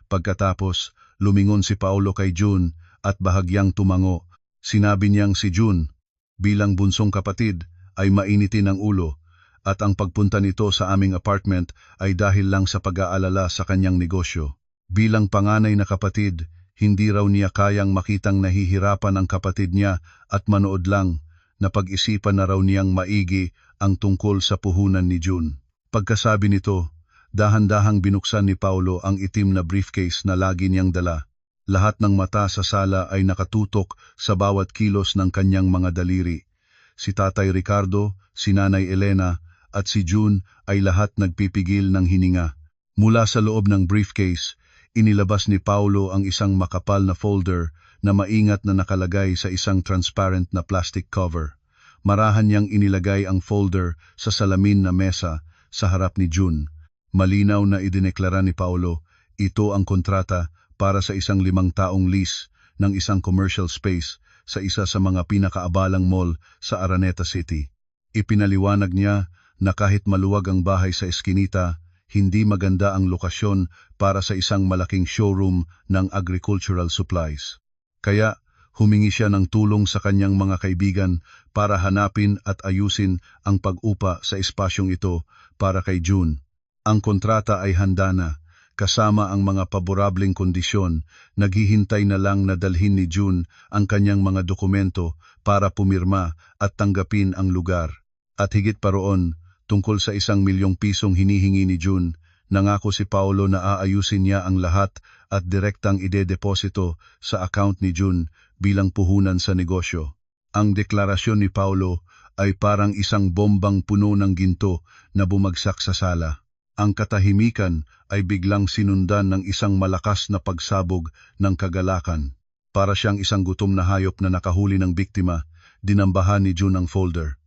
Pagkatapos, lumingon si Paulo kay June at bahagyang tumango. Sinabi niyang si June, bilang bunsong kapatid, ay mainitin ang ulo at ang pagpunta nito sa aming apartment ay dahil lang sa pag-aalala sa kanyang negosyo. Bilang panganay na kapatid, hindi raw niya kayang makitang nahihirapan ang kapatid niya at manood lang. Napag-isipan na raw niyang maigi ang tungkol sa puhunan ni June. Pagkasabi nito, dahan-dahang binuksan ni Paulo ang itim na briefcase na lagi niyang dala. Lahat ng mata sa sala ay nakatutok sa bawat kilos ng kanyang mga daliri. Si Tatay Ricardo, si Nanay Elena, at si June ay lahat nagpipigil ng hininga. Mula sa loob ng briefcase, inilabas ni Paulo ang isang makapal na folder na maingat na nakalagay sa isang transparent na plastic cover. Marahan niyang inilagay ang folder sa salamin na mesa sa harap ni June. Malinaw na idineklara ni Paulo, ito ang kontrata para sa isang 5 taong lease ng isang commercial space sa isa sa mga pinakaabalang mall sa Araneta City. Ipinaliwanag niya na kahit maluwag ang bahay sa eskinita, hindi maganda ang lokasyon para sa isang malaking showroom ng agricultural supplies. Kaya humingi siya ng tulong sa kanyang mga kaibigan para hanapin at ayusin ang pag-upa sa espasyong ito para kay June. Ang kontrata ay handa na, kasama ang mga paborableng kondisyon. Naghihintay na lang na dalhin ni June ang kanyang mga dokumento para pumirma at tanggapin ang lugar. At higit pa roon, tungkol sa 1,000,000 pisong hinihingi ni June, nangako si Paulo na aayusin niya ang lahat at direktang idedeposito sa account ni June bilang puhunan sa negosyo. Ang deklarasyon ni Paulo ay parang isang bombang puno ng ginto na bumagsak sa sala. Ang katahimikan ay biglang sinundan ng isang malakas na pagsabog ng kagalakan. Para siyang isang gutom na hayop na nakahuli ng biktima, dinambahan ni June ang folder.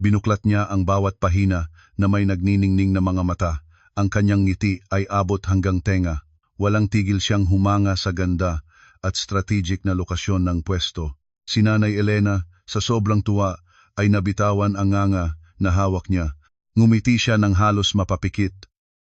Binuklat niya ang bawat pahina na may nagniningning na mga mata. Ang kanyang ngiti ay abot hanggang tenga. Walang tigil siyang humanga sa ganda at strategic na lokasyon ng pwesto. Si Nanay Elena, sa sobrang tuwa, ay nabitawan ang nganga na hawak niya. Ngumiti siya ng halos mapapikit.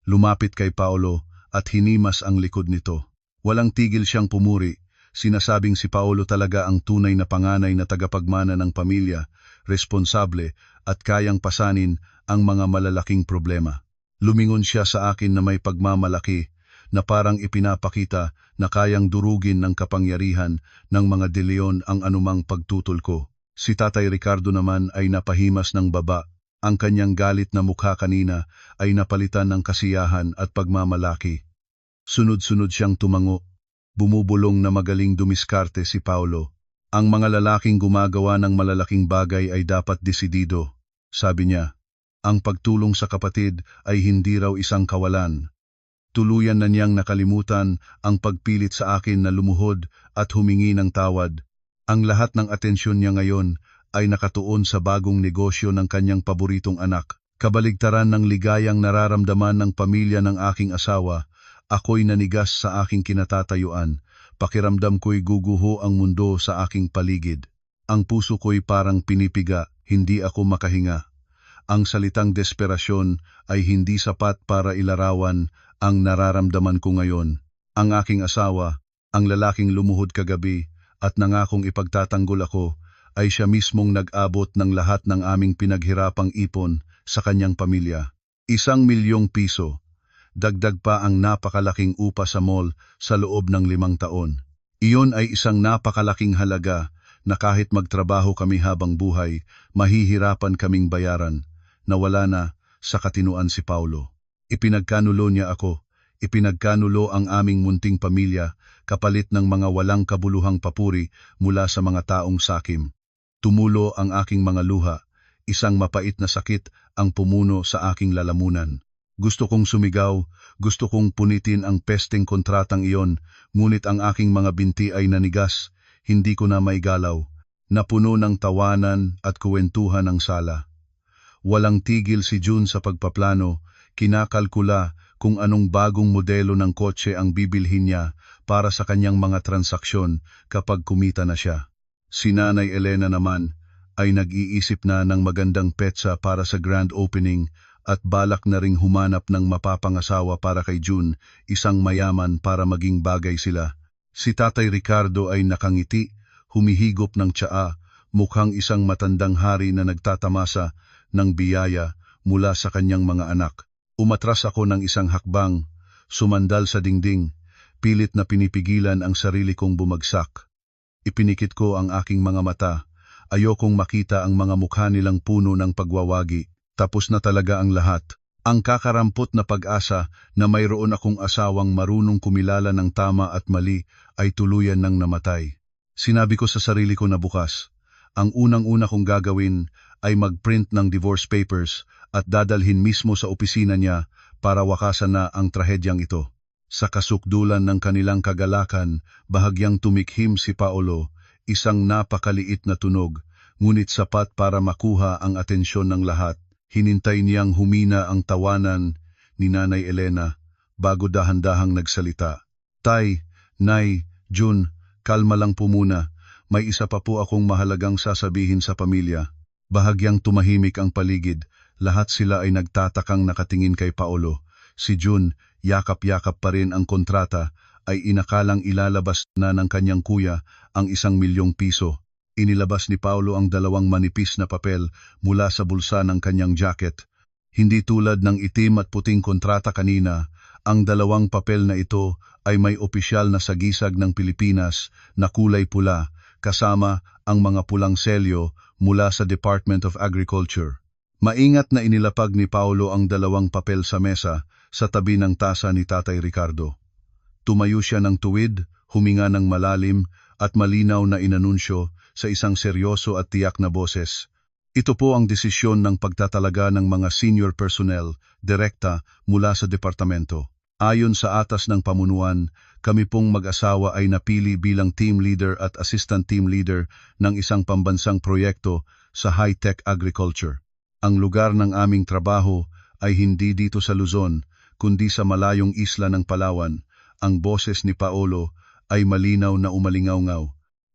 Lumapit kay Paulo at hinimas ang likod nito. Walang tigil siyang pumuri. Sinasabing si Paulo talaga ang tunay na panganay na tagapagmana ng pamilya, responsable at kayang pasanin ang mga malalaking problema. Lumingon siya sa akin na may pagmamalaki na parang ipinapakita na kayang durugin ng kapangyarihan ng mga de Leon ang anumang pagtutol ko. Si Tatay Ricardo naman ay napahimas ng baba. Ang kanyang galit na mukha kanina ay napalitan ng kasiyahan at pagmamalaki. Sunod-sunod siyang tumango. Bumubulong na magaling dumiskarte si Paulo. Ang mga lalaking gumagawa ng malalaking bagay ay dapat desidido, sabi niya. Ang pagtulong sa kapatid ay hindi raw isang kawalan. Tuluyan na niyang nakalimutan ang pagpilit sa akin na lumuhod at humingi ng tawad. Ang lahat ng atensyon niya ngayon ay nakatuon sa bagong negosyo ng kanyang paboritong anak. Kabaligtaran ng ligayang nararamdaman ng pamilya ng aking asawa, ako'y nanigas sa aking kinatatayuan. Pakiramdam ko'y guguho ang mundo sa aking paligid. Ang puso ko'y parang pinipiga, hindi ako makahinga. Ang salitang desperasyon ay hindi sapat para ilarawan ang nararamdaman ko ngayon. Ang aking asawa, ang lalaking lumuhod kagabi at nangakong ipagtatanggol ako, ay siya mismong nag-abot ng lahat ng aming pinaghirapang ipon sa kanyang pamilya. 1,000,000 piso. Dagdag pa ang napakalaking upa sa mall sa loob ng 5 taon. Iyon ay isang napakalaking halaga na kahit magtrabaho kami habang buhay, mahihirapan kaming bayaran. Nawala na sa katinuan si Paulo. Ipinagkanulo niya ako. Ipinagkanulo ang aming munting pamilya kapalit ng mga walang kabuluhang papuri mula sa mga taong sakim. Tumulo ang aking mga luha. Isang mapait na sakit ang pumuno sa aking lalamunan. Gusto kong sumigaw, gusto kong punitin ang pesteng kontratang iyon, ngunit ang aking mga binti ay nanigas, hindi ko na maigalaw. Napuno ng tawanan at kuwentuhan ang sala. Walang tigil si June sa pagpaplano, kinakalkula kung anong bagong modelo ng kotse ang bibilhin niya para sa kanyang mga transaksyon kapag kumita na siya. Si Nanay Elena naman ay nag-iisip na ng magandang petsa para sa grand opening at balak na ring humanap ng mapapangasawa para kay June, isang mayaman para maging bagay sila. Si Tatay Ricardo ay nakangiti, humihigop ng tsaa, mukhang isang matandang hari na nagtatamasa ng biyaya mula sa kanyang mga anak. Umatras ako ng isang hakbang, sumandal sa dingding, pilit na pinipigilan ang sarili kong bumagsak. Ipinikit ko ang aking mga mata, ayokong makita ang mga mukha nilang puno ng pagwawagi, tapos na talaga ang lahat. Ang kakarampot na pag-asa na mayroon akong asawang marunong kumilala ng tama at mali ay tuluyan ng namatay. Sinabi ko sa sarili ko na bukas, ang unang-una kong gagawin ay mag-print ng divorce papers at dadalhin mismo sa opisina niya para wakasan na ang trahedyang ito. Sa kasukdulan ng kanilang kagalakan, bahagyang tumikhim si Paolo, isang napakaliit na tunog, ngunit sapat para makuha ang atensyon ng lahat. Hinintay niyang humina ang tawanan ni Nanay Elena bago dahan-dahang nagsalita. Tay, Nay, June, kalma lang po muna. May isa pa po akong mahalagang sasabihin sa pamilya. Bahagyang tumahimik ang paligid. Lahat sila ay nagtatakang nakatingin kay Paolo. Si June, yakap-yakap pa rin ang kontrata, ay inakalang ilalabas na ng kanyang kuya ang 1,000,000 piso. Inilabas ni Paolo ang 2 manipis na papel mula sa bulsa ng kanyang jacket. Hindi tulad ng itim at puting kontrata kanina, ang 2 papel na ito ay may opisyal na sagisag ng Pilipinas na kulay pula, kasama ang mga pulang selyo mula sa Department of Agriculture. Maingat na inilapag ni Paolo ang 2 papel sa mesa sa tabi ng tasa ni Tatay Ricardo. Tumayo siya ng tuwid, huminga ng malalim at malinaw na inanunsyo sa isang seryoso at tiyak na boses. Ito po ang desisyon ng pagtatalaga ng mga senior personnel, direkta mula sa departamento. Ayon sa atas ng pamunuan, kami pong mag-asawa ay napili bilang team leader at assistant team leader ng isang pambansang proyekto sa high-tech agriculture. Ang lugar ng aming trabaho ay hindi dito sa Luzon, kundi sa malayong isla ng Palawan. Ang boses ni Paolo ay malinaw na umalingaw-ngaw.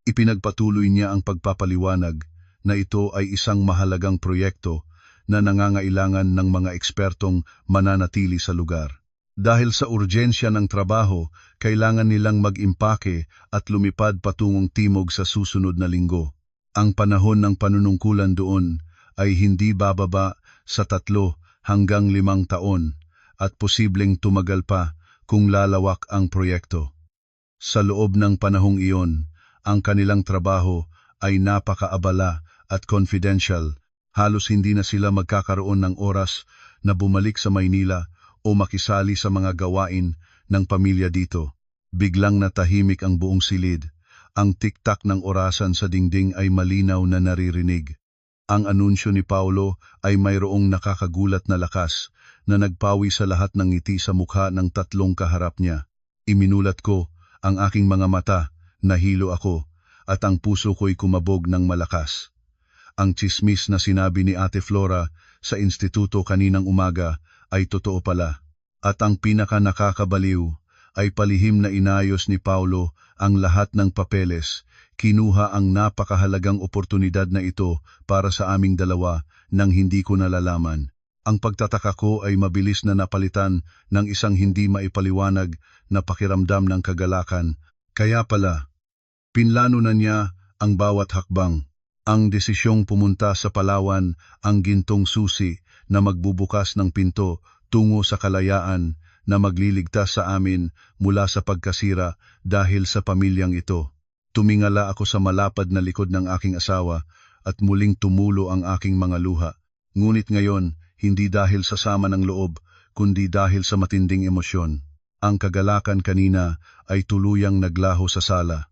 Ipinagpatuloy niya ang pagpapaliwanag na ito ay isang mahalagang proyekto na nangangailangan ng mga ekspertong mananatili sa lugar. Dahil sa urgensya ng trabaho, kailangan nilang mag-impake at lumipad patungong timog sa susunod na linggo. Ang panahon ng panunungkulan doon ay hindi bababa sa 3 hanggang 5 taon at posibleng tumagal pa kung lalawak ang proyekto. Sa loob ng panahong iyon, ang kanilang trabaho ay napakaabala at confidential. Halos hindi na sila magkakaroon ng oras na bumalik sa Maynila o makisali sa mga gawain ng pamilya dito. Biglang natahimik ang buong silid. Ang tiktak ng orasan sa dingding ay malinaw na naririnig. Ang anunsyo ni Paolo ay mayroong nakakagulat na lakas na nagpawi sa lahat ng ngiti sa mukha ng 3 kaharap niya. Iminulat ko ang aking mga mata, nahilo ako, at ang puso ko'y kumabog ng malakas. Ang tsismis na sinabi ni Ate Flora sa instituto kaninang umaga ay totoo pala. At ang pinaka nakakabaliw ay palihim na inayos ni Paolo ang lahat ng papeles. Kinuha ang napakahalagang oportunidad na ito para sa aming dalawa nang hindi ko nalalaman. Ang pagtataka ko ay mabilis na napalitan ng isang hindi maipaliwanag na pakiramdam ng kagalakan. Kaya pala, pinlano na niya ang bawat hakbang. Ang desisyong pumunta sa Palawan ang gintong susi na magbubukas ng pinto tungo sa kalayaan na magliligtas sa amin mula sa pagkasira dahil sa pamilyang ito. Tumingala ako sa malapad na likod ng aking asawa at muling tumulo ang aking mga luha. Ngunit ngayon, hindi dahil sa sama ng loob, kundi dahil sa matinding emosyon. Ang kagalakan kanina ay tuluyang naglaho sa sala.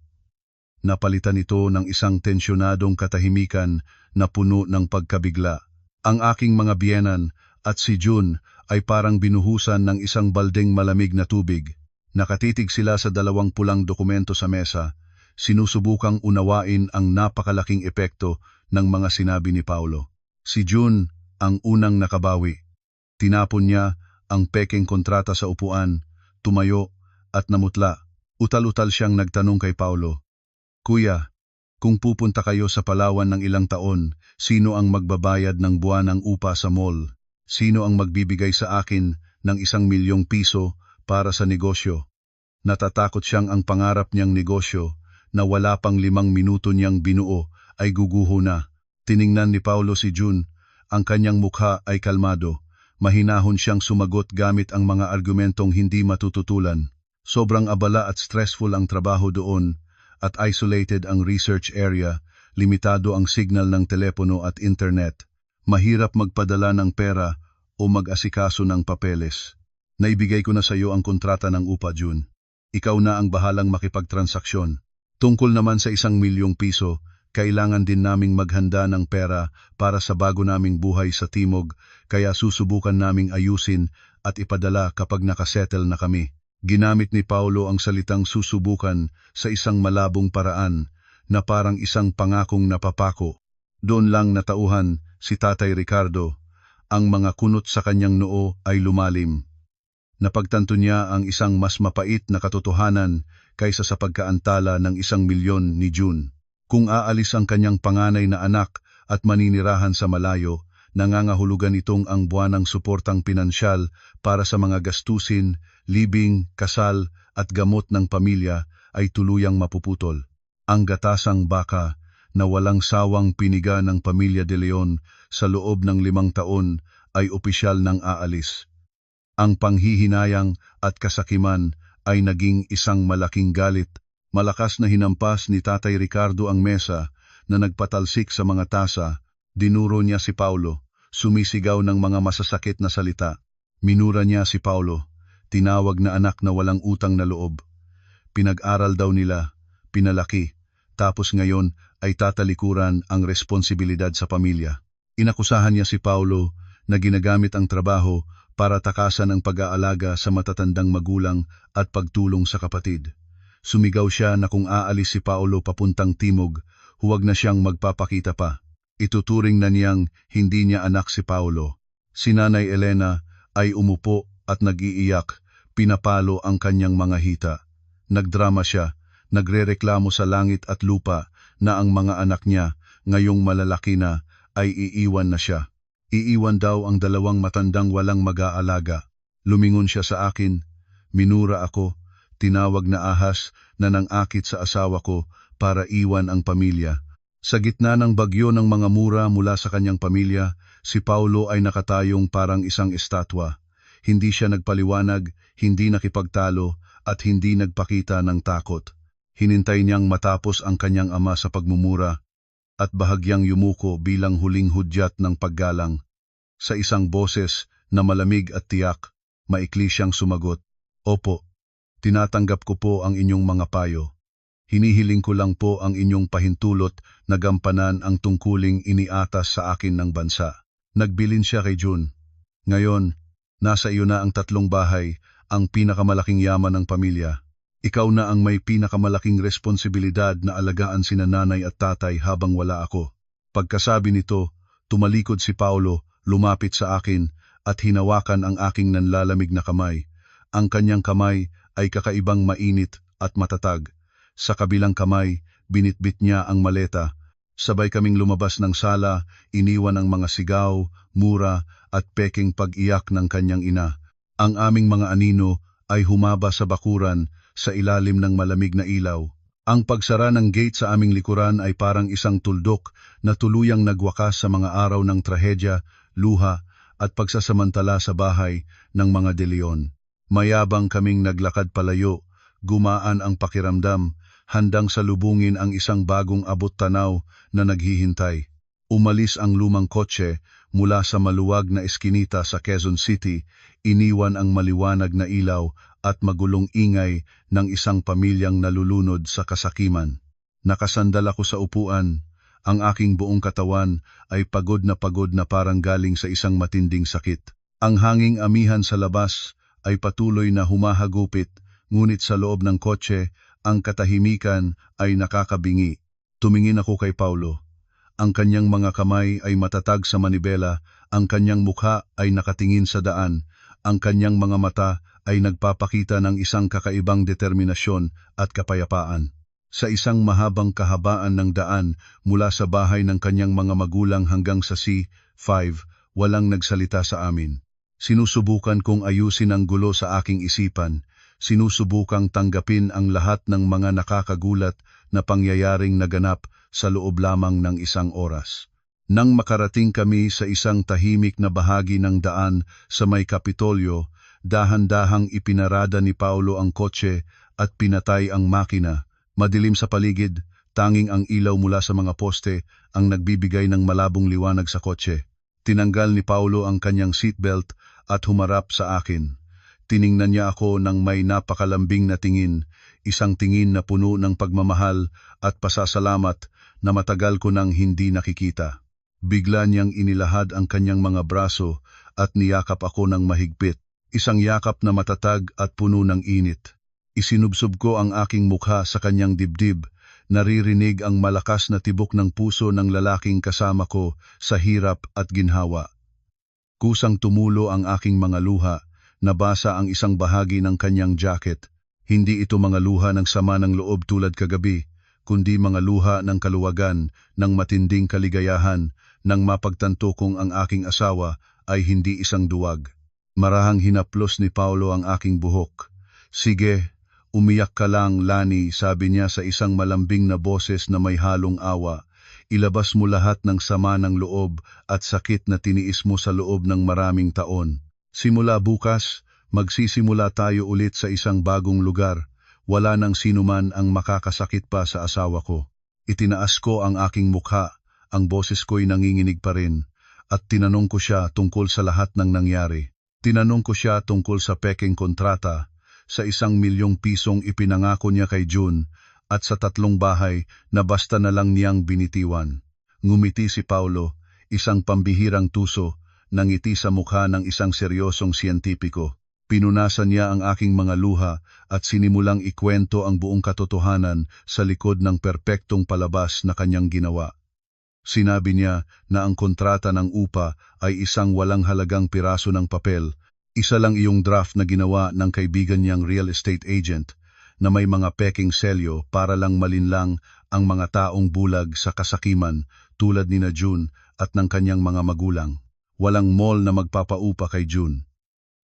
Napalitan ito ng isang tensyonadong katahimikan na puno ng pagkabigla. Ang aking mga biyenan at si June ay parang binuhusan ng isang baldeng malamig na tubig. Nakatitig sila sa dalawang pulang dokumento sa mesa, sinusubukang unawain ang napakalaking epekto ng mga sinabi ni Paulo. Si June ang unang nakabawi. Tinapon niya ang pekeng kontrata sa upuan, tumayo at namutla. Utal-utal siyang nagtanong kay Paulo, "Kuya, kung pupunta kayo sa Palawan ng ilang taon, sino ang magbabayad ng buwanang upa sa mall? Sino ang magbibigay sa akin ng 1,000,000 piso para sa negosyo?" Natatakot siyang ang pangarap niyang negosyo na wala pang 5 minuto niyang binuo ay guguho na. Tiningnan ni Paulo si June. Ang kanyang mukha ay kalmado. Mahinahon siyang sumagot gamit ang mga argumentong hindi matututulan. Sobrang abala at stressful ang trabaho doon at isolated ang research area, limitado ang signal ng telepono at internet. Mahirap magpadala ng pera o mag-asikaso ng papeles. Naibigay ko na sa iyo ang kontrata ng upa, June. Ikaw na ang bahalang makipagtransaksyon. Tungkol naman sa 1,000,000 piso, kailangan din naming maghanda ng pera para sa bago naming buhay sa Timog, kaya susubukan naming ayusin at ipadala kapag nakasettle na kami. Ginamit ni Paulo ang salitang susubukan sa isang malabong paraan na parang isang pangakong napapako. Doon lang natauhan si Tatay Ricardo. Ang mga kunot sa kanyang noo ay lumalim. Napagtanto niya ang isang mas mapait na katotohanan kaysa sa pagkaantala ng 1,000,000 ni June. Kung aalis ang kanyang panganay na anak at maninirahan sa malayo, nangangahulugan itong ang buwanang suportang pinansyal para sa mga gastusin, libing, kasal at gamot ng pamilya ay tuluyang mapuputol. Ang gatasang baka na walang sawang piniga ng pamilya de Leon sa loob ng 5 taon ay opisyal ng aalis. Ang panghihinayang at kasakiman ay naging isang malaking galit. Malakas na hinampas ni Tatay Ricardo ang mesa na nagpatalsik sa mga tasa. Dinuro niya si Paulo, sumisigaw ng mga masasakit na salita. Minura niya si Paulo, tinawag na anak na walang utang na loob. Pinag-aral daw nila, pinalaki, tapos ngayon ay tatalikuran ang responsibilidad sa pamilya. Inakusahan niya si Paulo na ginagamit ang trabaho para takasan ang pag-aalaga sa matatandang magulang at pagtulong sa kapatid. Sumigaw siya na kung aalis si Paulo papuntang Timog, huwag na siyang magpapakita pa. Ituturing na niyang hindi niya anak si Paulo. Si Nanay Elena ay umupo at nag-iiyak, pinapalo ang kanyang mga hita. Nagdrama siya, nagrereklamo sa langit at lupa na ang mga anak niya, ngayong malalaki na, ay iiwan na siya. Iiwan daw ang 2 matandang walang mag-aalaga. Lumingon siya sa akin, minura ako, tinawag na ahas na nang-akit sa asawa ko para iwan ang pamilya. Sa gitna ng bagyo ng mga mura mula sa kanyang pamilya, si Paulo ay nakatayong parang isang estatwa. Hindi siya nagpaliwanag, hindi nakipagtalo, at hindi nagpakita ng takot. Hinintay niyang matapos ang kanyang ama sa pagmumura, at bahagyang yumuko bilang huling hudyat ng paggalang. Sa isang boses na malamig at tiyak, maikli siyang sumagot, "Opo. Tinatanggap ko po ang inyong mga payo. Hinihiling ko lang po ang inyong pahintulot na gampanan ang tungkuling iniatas sa akin ng bansa." Nagbilin siya kay June. "Ngayon, nasa iyo na ang 3 bahay, ang pinakamalaking yaman ng pamilya. Ikaw na ang may pinakamalaking responsibilidad na alagaan sina nanay at tatay habang wala ako." Pagkasabi nito, tumalikod si Paulo, lumapit sa akin at hinawakan ang aking nanlalamig na kamay. Ang kanyang kamay ay kakaibang mainit at matatag. Sa kabilang kamay, binitbit niya ang maleta. Sabay kaming lumabas ng sala, iniwan ang mga sigaw, mura at peking pag-iyak ng kanyang ina. Ang aming mga anino ay humaba sa bakuran sa ilalim ng malamig na ilaw. Ang pagsara ng gate sa aming likuran ay parang isang tuldok na tuluyang nagwakas sa mga araw ng trahedya, luha at pagsasamantala sa bahay ng mga De Leon. Mayabang kaming naglakad palayo, gumaan ang pakiramdam, handang salubungin ang isang bagong abot-tanaw na naghihintay. Umalis ang lumang kotse mula sa maluwag na eskinita sa Quezon City, iniwan ang maliwanag na ilaw at magulong ingay ng isang pamilyang nalulunod sa kasakiman. Nakasandal ako sa upuan. Ang aking buong katawan ay pagod na parang galing sa isang matinding sakit. Ang hanging amihan sa labas ay patuloy na humahagupit, ngunit sa loob ng kotse, ang katahimikan ay nakakabingi. Tumingin ako kay Paulo. Ang kanyang mga kamay ay matatag sa manibela, ang kanyang mukha ay nakatingin sa daan, ang kanyang mga mata ay nagpapakita ng isang kakaibang determinasyon at kapayapaan. Sa isang mahabang kahabaan ng daan mula sa bahay ng kanyang mga magulang hanggang sa C5, walang nagsalita sa amin. Sinusubukan kong ayusin ang gulo sa aking isipan, sinusubukang tanggapin ang lahat ng mga nakakagulat na pangyayaring naganap sa loob lamang ng isang oras. Nang makarating kami sa isang tahimik na bahagi ng daan sa may Kapitolyo, dahan-dahang ipinarada ni Paulo ang kotse at pinatay ang makina. Madilim sa paligid, tanging ang ilaw mula sa mga poste ang nagbibigay ng malabong liwanag sa kotse. Tinanggal ni Paulo ang kanyang seatbelt at humarap sa akin. Tiningnan niya ako ng may napakalambing na tingin, isang tingin na puno ng pagmamahal at pasasalamat na matagal ko nang hindi nakikita. Bigla niyang inilahad ang kanyang mga braso at niyakap ako ng mahigpit, isang yakap na matatag at puno ng init. Isinubsob ko ang aking mukha sa kanyang dibdib, naririnig ang malakas na tibok ng puso ng lalaking kasama ko sa hirap at ginhawa. Kusang tumulo ang aking mga luha, nabasa ang isang bahagi ng kanyang jacket. Hindi ito mga luha ng sama ng loob tulad kagabi, kundi mga luha ng kaluwagan, ng matinding kaligayahan, nang mapagtanto kong ang aking asawa ay hindi isang duwag. Marahang hinaplos ni Paulo ang aking buhok. "Sige, umiyak ka lang, Lani," sabi niya sa isang malambing na boses na may halong awa. "Ilabas mo lahat ng sama ng loob at sakit na tiniis mo sa loob ng maraming taon. Simula bukas, magsisimula tayo ulit sa isang bagong lugar. Wala nang sinuman ang makakasakit pa sa asawa ko." Itinaas ko ang aking mukha, ang boses ko'y nanginginig pa rin, at tinanong ko siya tungkol sa lahat ng nangyari. Tinanong ko siya tungkol sa pekeng kontrata, sa 1,000,000 pisong ipinangako niya kay June, at sa 3 bahay na basta na lang niyang binitiwan. Ngumiti si Paulo, isang pambihirang tuso, nangiti sa mukha ng isang seryosong siyentipiko. Pinunasan niya ang aking mga luha at sinimulang ikwento ang buong katotohanan sa likod ng perpektong palabas na kanyang ginawa. Sinabi niya na ang kontrata ng upa ay isang walang halagang piraso ng papel, isa lang iyong draft na ginawa ng kaibigan niyang real estate agent na may mga peking selyo para lang malinlang ang mga taong bulag sa kasakiman tulad ni na June at ng kanyang mga magulang. Walang mall na magpapaupa kay June.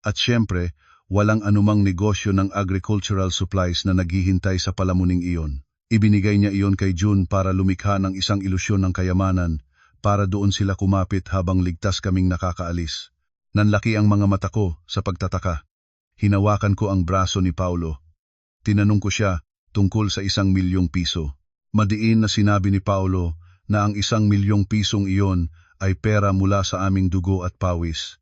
At syempre, walang anumang negosyo ng agricultural supplies na naghihintay sa palamuning iyon. Ibinigay niya iyon kay June para lumikha ng isang ilusyon ng kayamanan, para doon sila kumapit habang ligtas kaming nakakaalis. Nanlaki ang mga mata ko sa pagtataka. Hinawakan ko ang braso ni Paulo. Tinanong ko siya tungkol sa 1,000,000 piso. Madiin na sinabi ni Paulo na ang 1,000,000 pisong iyon ay pera mula sa aming dugo at pawis.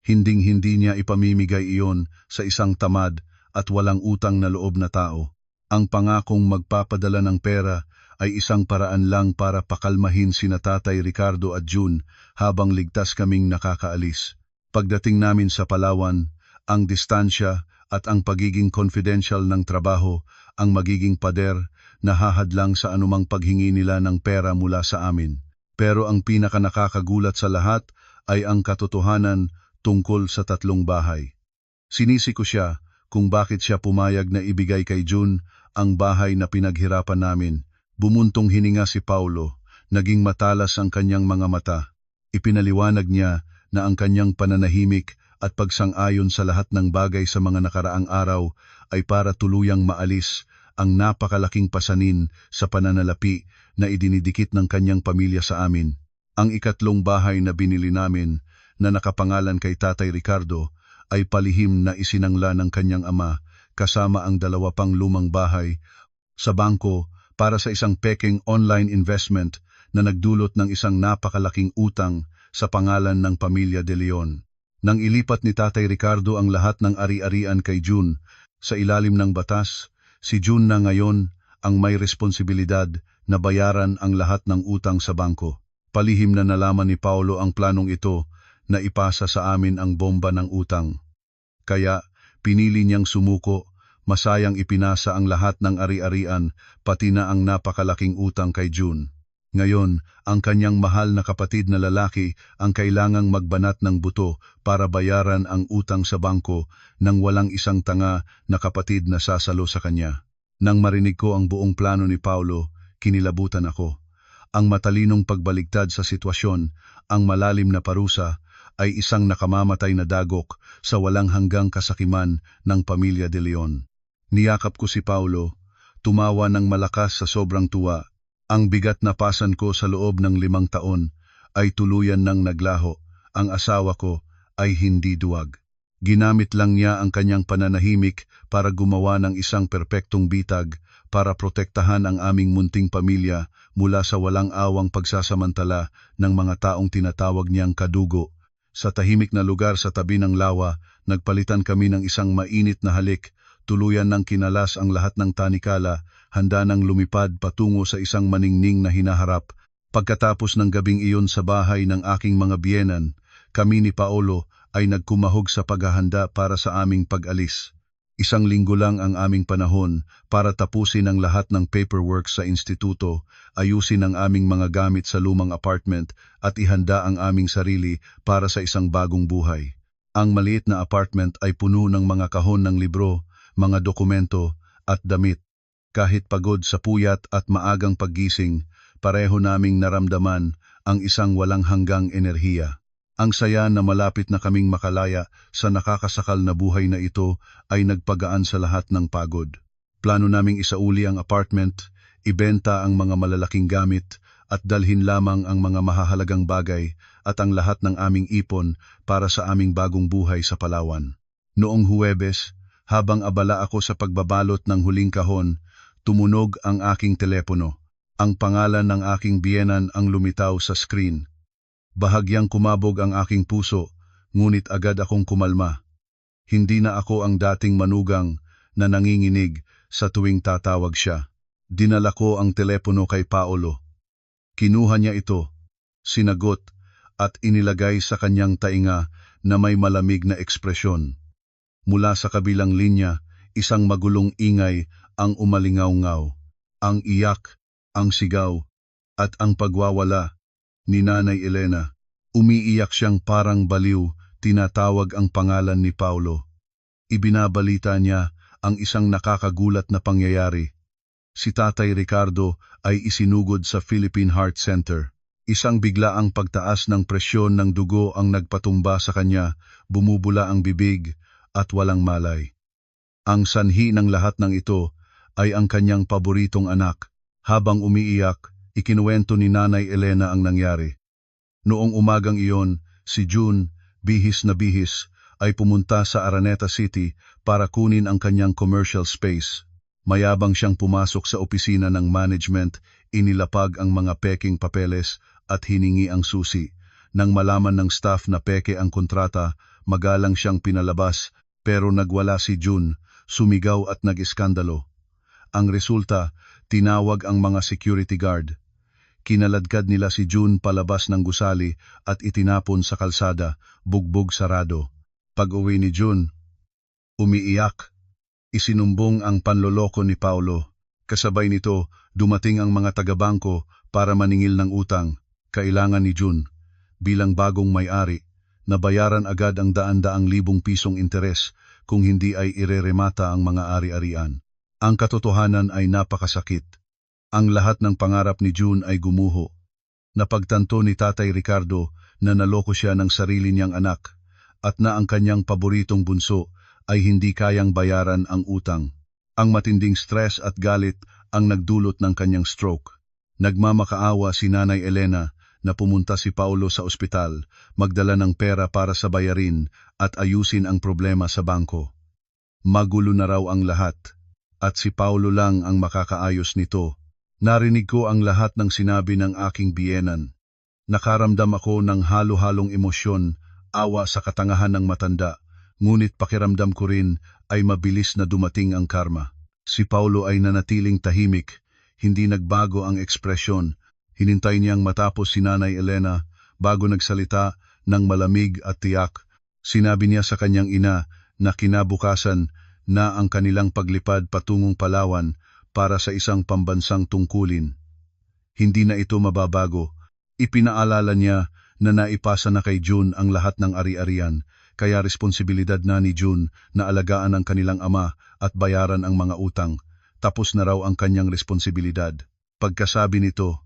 Hinding-hindi niya ipamimigay iyon sa isang tamad at walang utang na loob na tao. Ang pangakong magpapadala ng pera ay isang paraan lang para pakalmahin sina Tatay Ricardo at June habang ligtas kaming nakakaalis. Pagdating namin sa Palawan, ang distansya at ang pagiging confidential ng trabaho ang magiging pader na hahadlang sa anumang paghingi nila ng pera mula sa amin. Pero ang pinakanakakagulat sa lahat ay ang katotohanan tungkol sa 3 bahay. Sinisi ko siya kung bakit siya pumayag na ibigay kay June ang bahay na pinaghirapan namin. Bumuntong hininga si Paulo, naging matalas ang kanyang mga mata. Ipinaliwanag niya na ang kanyang pananahimik at pagsang-ayon sa lahat ng bagay sa mga nakaraang araw ay para tuluyang maalis ang napakalaking pasanin sa pananalapi na idinidikit ng kanyang pamilya sa amin. Ang 2 bahay na binili namin na nakapangalan kay Tatay Ricardo ay palihim na isinangla ng kanyang ama kasama ang 2 pang lumang bahay sa bangko para sa isang peking online investment na nagdulot ng isang napakalaking utang sa pangalan ng pamilya De Leon. Nang ilipat ni Tatay Ricardo ang lahat ng ari-arian kay June, sa ilalim ng batas, si June na ngayon ang may responsibilidad na bayaran ang lahat ng utang sa bangko. Palihim na nalaman ni Paulo ang planong ito na ipasa sa amin ang bomba ng utang. Kaya pinili niyang sumuko, masayang ipinasa ang lahat ng ari-arian pati na ang napakalaking utang kay June. Ngayon, ang kanyang mahal na kapatid na lalaki ang kailangang magbanat ng buto para bayaran ang utang sa bangko nang walang isang tanga na kapatid na sasalo sa kanya. Nang marinig ko ang buong plano ni Paulo, kinilabutan ako. Ang matalinong pagbaligtad sa sitwasyon, ang malalim na parusa, ay isang nakamamatay na dagok sa walang hanggang kasakiman ng pamilya De Leon. Niyakap ko si Paulo, tumawa ng malakas sa sobrang tuwa. Ang bigat na pasan ko sa loob ng 5 taon ay tuluyan ng naglaho. Ang asawa ko ay hindi duwag. Ginamit lang niya ang kanyang pananahimik para gumawa ng isang perpektong bitag para protektahan ang aming munting pamilya mula sa walang awang pagsasamantala ng mga taong tinatawag niyang kadugo. Sa tahimik na lugar sa tabi ng lawa, nagpalitan kami ng isang mainit na halik. Tuluyan ng kinalas ang lahat ng tanikala, handa nang lumipad patungo sa isang maningning na hinaharap. Pagkatapos ng gabing iyon sa bahay ng aking mga biyenan, kami ni Paulo ay nagkumahog sa paghahanda para sa aming pag-alis. 1 linggo lang ang aming panahon para tapusin ang lahat ng paperwork sa instituto, ayusin ang aming mga gamit sa lumang apartment at ihanda ang aming sarili para sa isang bagong buhay. Ang maliit na apartment ay puno ng mga kahon ng libro, mga dokumento at damit. Kahit pagod sa puyat at maagang paggising, pareho naming naramdaman ang isang walang hanggang enerhiya. Ang saya na malapit na kaming makalaya sa nakakasakal na buhay na ito ay nagpagaan sa lahat ng pagod. Plano naming isauli ang apartment, ibenta ang mga malalaking gamit at dalhin lamang ang mga mahahalagang bagay at ang lahat ng aming ipon para sa aming bagong buhay sa Palawan. Noong Huwebes, habang abala ako sa pagbabalot ng huling kahon, tumunog ang aking telepono. Ang pangalan ng aking biyenan ang lumitaw sa screen. Bahagyang kumabog ang aking puso, ngunit agad akong kumalma. Hindi na ako ang dating manugang na nanginginig sa tuwing tatawag siya. Dinala ko ang telepono kay Paulo. Kinuha niya ito, sinagot, at inilagay sa kanyang tainga na may malamig na ekspresyon. Mula sa kabilang linya, isang magulong ingay ang umalingaw-ngaw. Ang iyak, ang sigaw, at ang pagwawala ni Nanay Elena. Umiiyak siyang parang baliw, tinatawag ang pangalan ni Paulo. Ibinabalita niya ang isang nakakagulat na pangyayari. Si Tatay Ricardo ay isinugod sa Philippine Heart Center. Isang biglaang pagtaas ng presyon ng dugo ang nagpatumba sa kanya, bumubula ang bibig, at walang malay. Ang sanhi ng lahat ng ito ay ang kanyang paboritong anak. Habang umiiyak, ikinuwento ni Nanay Elena ang nangyari. Noong umagang iyon, si June, bihis na bihis, ay pumunta sa Araneta City para kunin ang kanyang commercial space. Mayabang siyang pumasok sa opisina ng management, inilapag ang mga peking papeles at hiningi ang susi. Nang malaman ng staff na peke ang kontrata, magalang siyang pinalabas, pero nagwala si June, sumigaw at nag-iskandalo. Ang resulta, tinawag ang mga security guard. Kinaladkad nila si June palabas ng gusali at itinapon sa kalsada, bugbog sarado. Pag-uwi ni June, umiiyak. Isinumbong ang panloloko ni Paulo. Kasabay nito, dumating ang mga taga-bangko para maningil ng utang. Kailangan ni June, bilang bagong may-ari, na bayaran agad ang daan-daang libong pisong interes kung hindi ay ireremata ang mga ari-arian. Ang katotohanan ay napakasakit. Ang lahat ng pangarap ni June ay gumuho. Napagtanto ni Tatay Ricardo na naloko siya ng sarili niyang anak at na ang kanyang paboritong bunso ay hindi kayang bayaran ang utang. Ang matinding stress at galit ang nagdulot ng kanyang stroke. Nagmamakaawa si Nanay Elena na pumunta si Paulo sa ospital, magdala ng pera para sa bayarin at ayusin ang problema sa bangko. Magulo na raw ang lahat. At si Paulo lang ang makakaayos nito. Narinig ko ang lahat ng sinabi ng aking biyenan. Nakaramdam ako ng halo-halong emosyon, awa sa katangahan ng matanda, ngunit pakiramdam ko rin ay mabilis na dumating ang karma. Si Paulo ay nanatiling tahimik, hindi nagbago ang ekspresyon. Hinintay niyang matapos si Nanay Elena bago nagsalita ng malamig at tiyak. Sinabi niya sa kanyang ina na kinabukasan na ang kanilang paglipad patungong Palawan para sa isang pambansang tungkulin. Hindi na ito mababago. Ipinaalala niya na naipasa na kay June ang lahat ng ari-arian, kaya responsibilidad na ni June na alagaan ang kanilang ama at bayaran ang mga utang. Tapos na raw ang kanyang responsibilidad. Pagkasabi nito,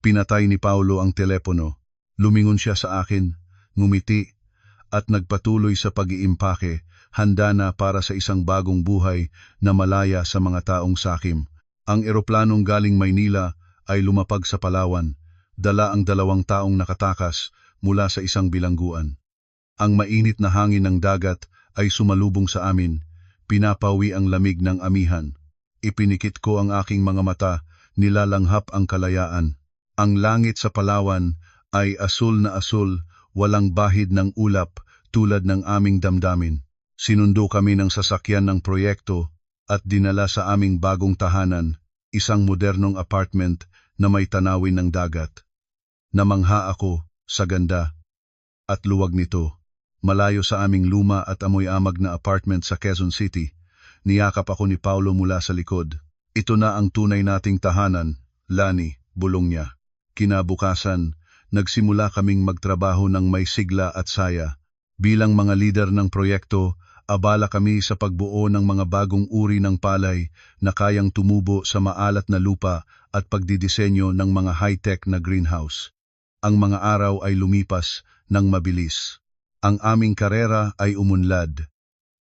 pinatay ni Paulo ang telepono. Lumingon siya sa akin, ngumiti, at nagpatuloy sa pag-iimpake, handa na para sa isang bagong buhay na malaya sa mga taong sakim. Ang eroplanong galing Maynila ay lumapag sa Palawan. Dala ang 2 taong nakatakas mula sa isang bilangguan. Ang mainit na hangin ng dagat ay sumalubong sa amin, pinapawi ang lamig ng amihan. Ipinikit ko ang aking mga mata, nilalanghap ang kalayaan. Ang langit sa Palawan ay asul na asul, walang bahid ng ulap tulad ng aming damdamin. Sinundo kami ng sasakyan ng proyekto at dinala sa aming bagong tahanan, isang modernong apartment na may tanawin ng dagat. Namangha ako sa ganda at luwag nito. Malayo sa aming luma at amoy-amag na apartment sa Quezon City, niyakap ako ni Paulo mula sa likod. Ito na ang tunay nating tahanan, Lani, bulong niya. Kinabukasan, nagsimula kaming magtrabaho ng may sigla at saya. Bilang mga lider ng proyekto, abala kami sa pagbuo ng mga bagong uri ng palay na kayang tumubo sa maalat na lupa at pagdidisenyo ng mga high-tech na greenhouse. Ang mga araw ay lumipas ng mabilis. Ang aming karera ay umunlad.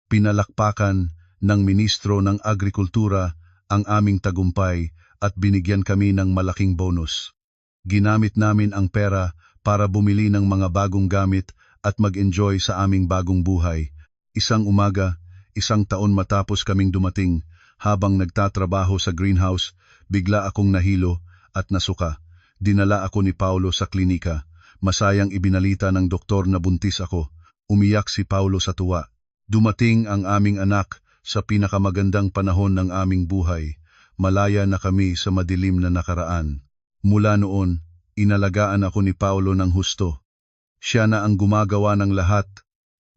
Pinalakpakan ng Ministro ng Agrikultura ang aming tagumpay at binigyan kami ng malaking bonus. Ginamit namin ang pera para bumili ng mga bagong gamit at mag-enjoy sa aming bagong buhay. Isang umaga, 1 taon matapos kaming dumating, habang nagtatrabaho sa greenhouse, bigla akong nahilo at nasuka. Dinala ako ni Paulo sa klinika. Masayang ibinalita ng doktor na buntis ako. Umiyak si Paulo sa tuwa. Dumating ang aming anak sa pinakamagandang panahon ng aming buhay. Malaya na kami sa madilim na nakaraan. Mula noon, inalagaan ako ni Paulo ng husto. Siya na ang gumagawa ng lahat,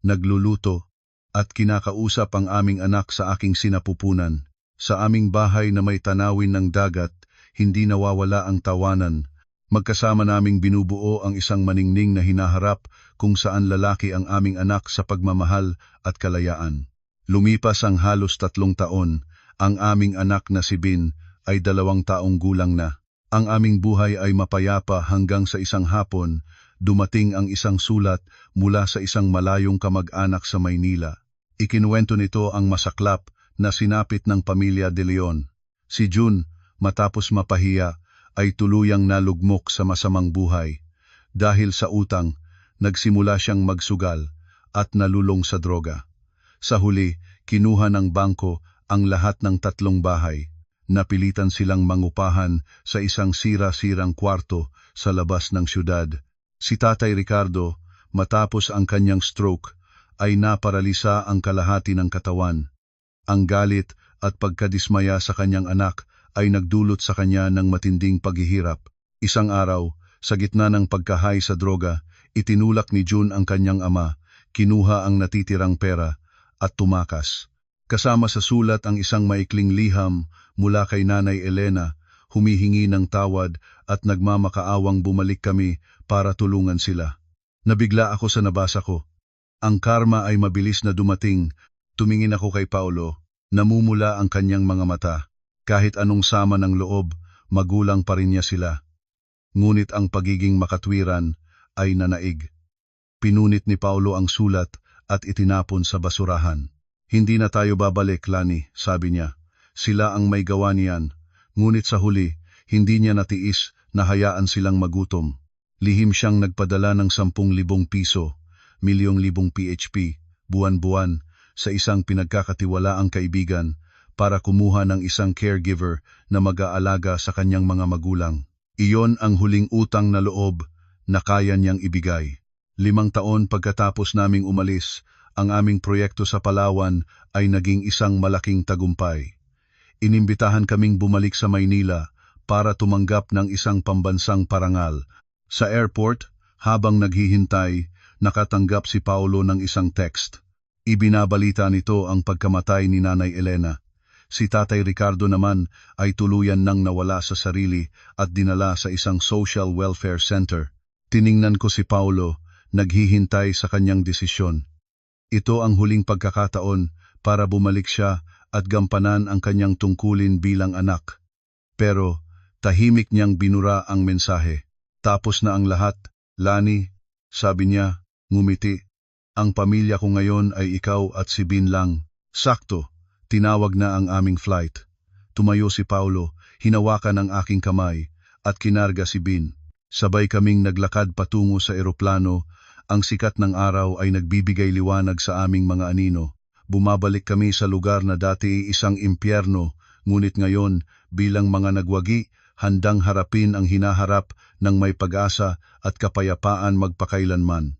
nagluluto, at kinakausap ang aming anak sa aking sinapupunan. Sa aming bahay na may tanawin ng dagat, hindi nawawala ang tawanan. Magkasama naming binubuo ang isang maningning na hinaharap kung saan lalaki ang aming anak sa pagmamahal at kalayaan. Lumipas ang halos 3 taon, ang aming anak na si Bin ay 2 taong gulang na. Ang aming buhay ay mapayapa hanggang sa isang hapon, dumating ang isang sulat mula sa isang malayong kamag-anak sa Maynila. Ikinuwento nito ang masaklap na sinapit ng pamilya De Leon. Si June, matapos mapahiya, ay tuluyang nalugmok sa masamang buhay. Dahil sa utang, nagsimula siyang magsugal at nalulong sa droga. Sa huli, kinuha ng bangko ang lahat ng 3 bahay. Napilitan silang mangupahan sa isang sira-sirang kwarto sa labas ng syudad. Si Tatay Ricardo, matapos ang kanyang stroke, ay naparalisa ang kalahati ng katawan. Ang galit at pagkadismaya sa kanyang anak ay nagdulot sa kanya ng matinding paghihirap. Isang araw, sa gitna ng pagkahay sa droga, itinulak ni June ang kanyang ama, kinuha ang natitirang pera, at tumakas. Kasama sa sulat ang isang maikling liham mula kay Nanay Elena, humihingi ng tawad at nagmamakaawang bumalik kami para tulungan sila. Nabigla ako sa nabasa ko. Ang karma ay mabilis na dumating. Tumingin ako kay Paulo, namumula ang kanyang mga mata. Kahit anong sama ng loob, magulang pa rin niya sila. Ngunit ang pagiging makatwiran ay nanaig. Pinunit ni Paulo ang sulat at itinapon sa basurahan. Hindi na tayo babalik, Lani, sabi niya. Sila ang may gawa niyan. Ngunit sa huli, hindi niya natiis na hayaan silang magutom. Lihim siyang nagpadala ng 10,000 piso, milyong-libong PHP, buwan-buwan, sa isang pinagkakatiwalaang kaibigan, para kumuha ng isang caregiver na mag-aalaga sa kanyang mga magulang. Iyon ang huling utang na loob na kaya niyang ibigay. 5 taon pagkatapos naming umalis, ang aming proyekto sa Palawan ay naging isang malaking tagumpay. Inimbitahan kaming bumalik sa Maynila para tumanggap ng isang pambansang parangal. Sa airport, habang naghihintay, nakatanggap si Paulo ng isang text. Ibinabalita nito ang pagkamatay ni Nanay Elena. Si Tatay Ricardo naman ay tuluyan nang nawala sa sarili at dinala sa isang social welfare center. Tiningnan ko si Paulo, naghihintay sa kanyang desisyon. Ito ang huling pagkakataon para bumalik siya at gampanan ang kanyang tungkulin bilang anak. Pero tahimik niyang binura ang mensahe. Tapos na ang lahat, Lani, sabi niya, ngumiti. Ang pamilya ko ngayon ay ikaw at si Bin lang. Sakto, tinawag na ang aming flight. Tumayo si Paulo, hinawakan ang aking kamay, at kinarga si Bin. Sabay kaming naglakad patungo sa eroplano. Ang sikat ng araw ay nagbibigay liwanag sa aming mga anino. Bumabalik kami sa lugar na dati isang impyerno, ngunit ngayon, bilang mga nagwagi, handang harapin ang hinaharap ng may pag-asa at kapayapaan magpakailanman.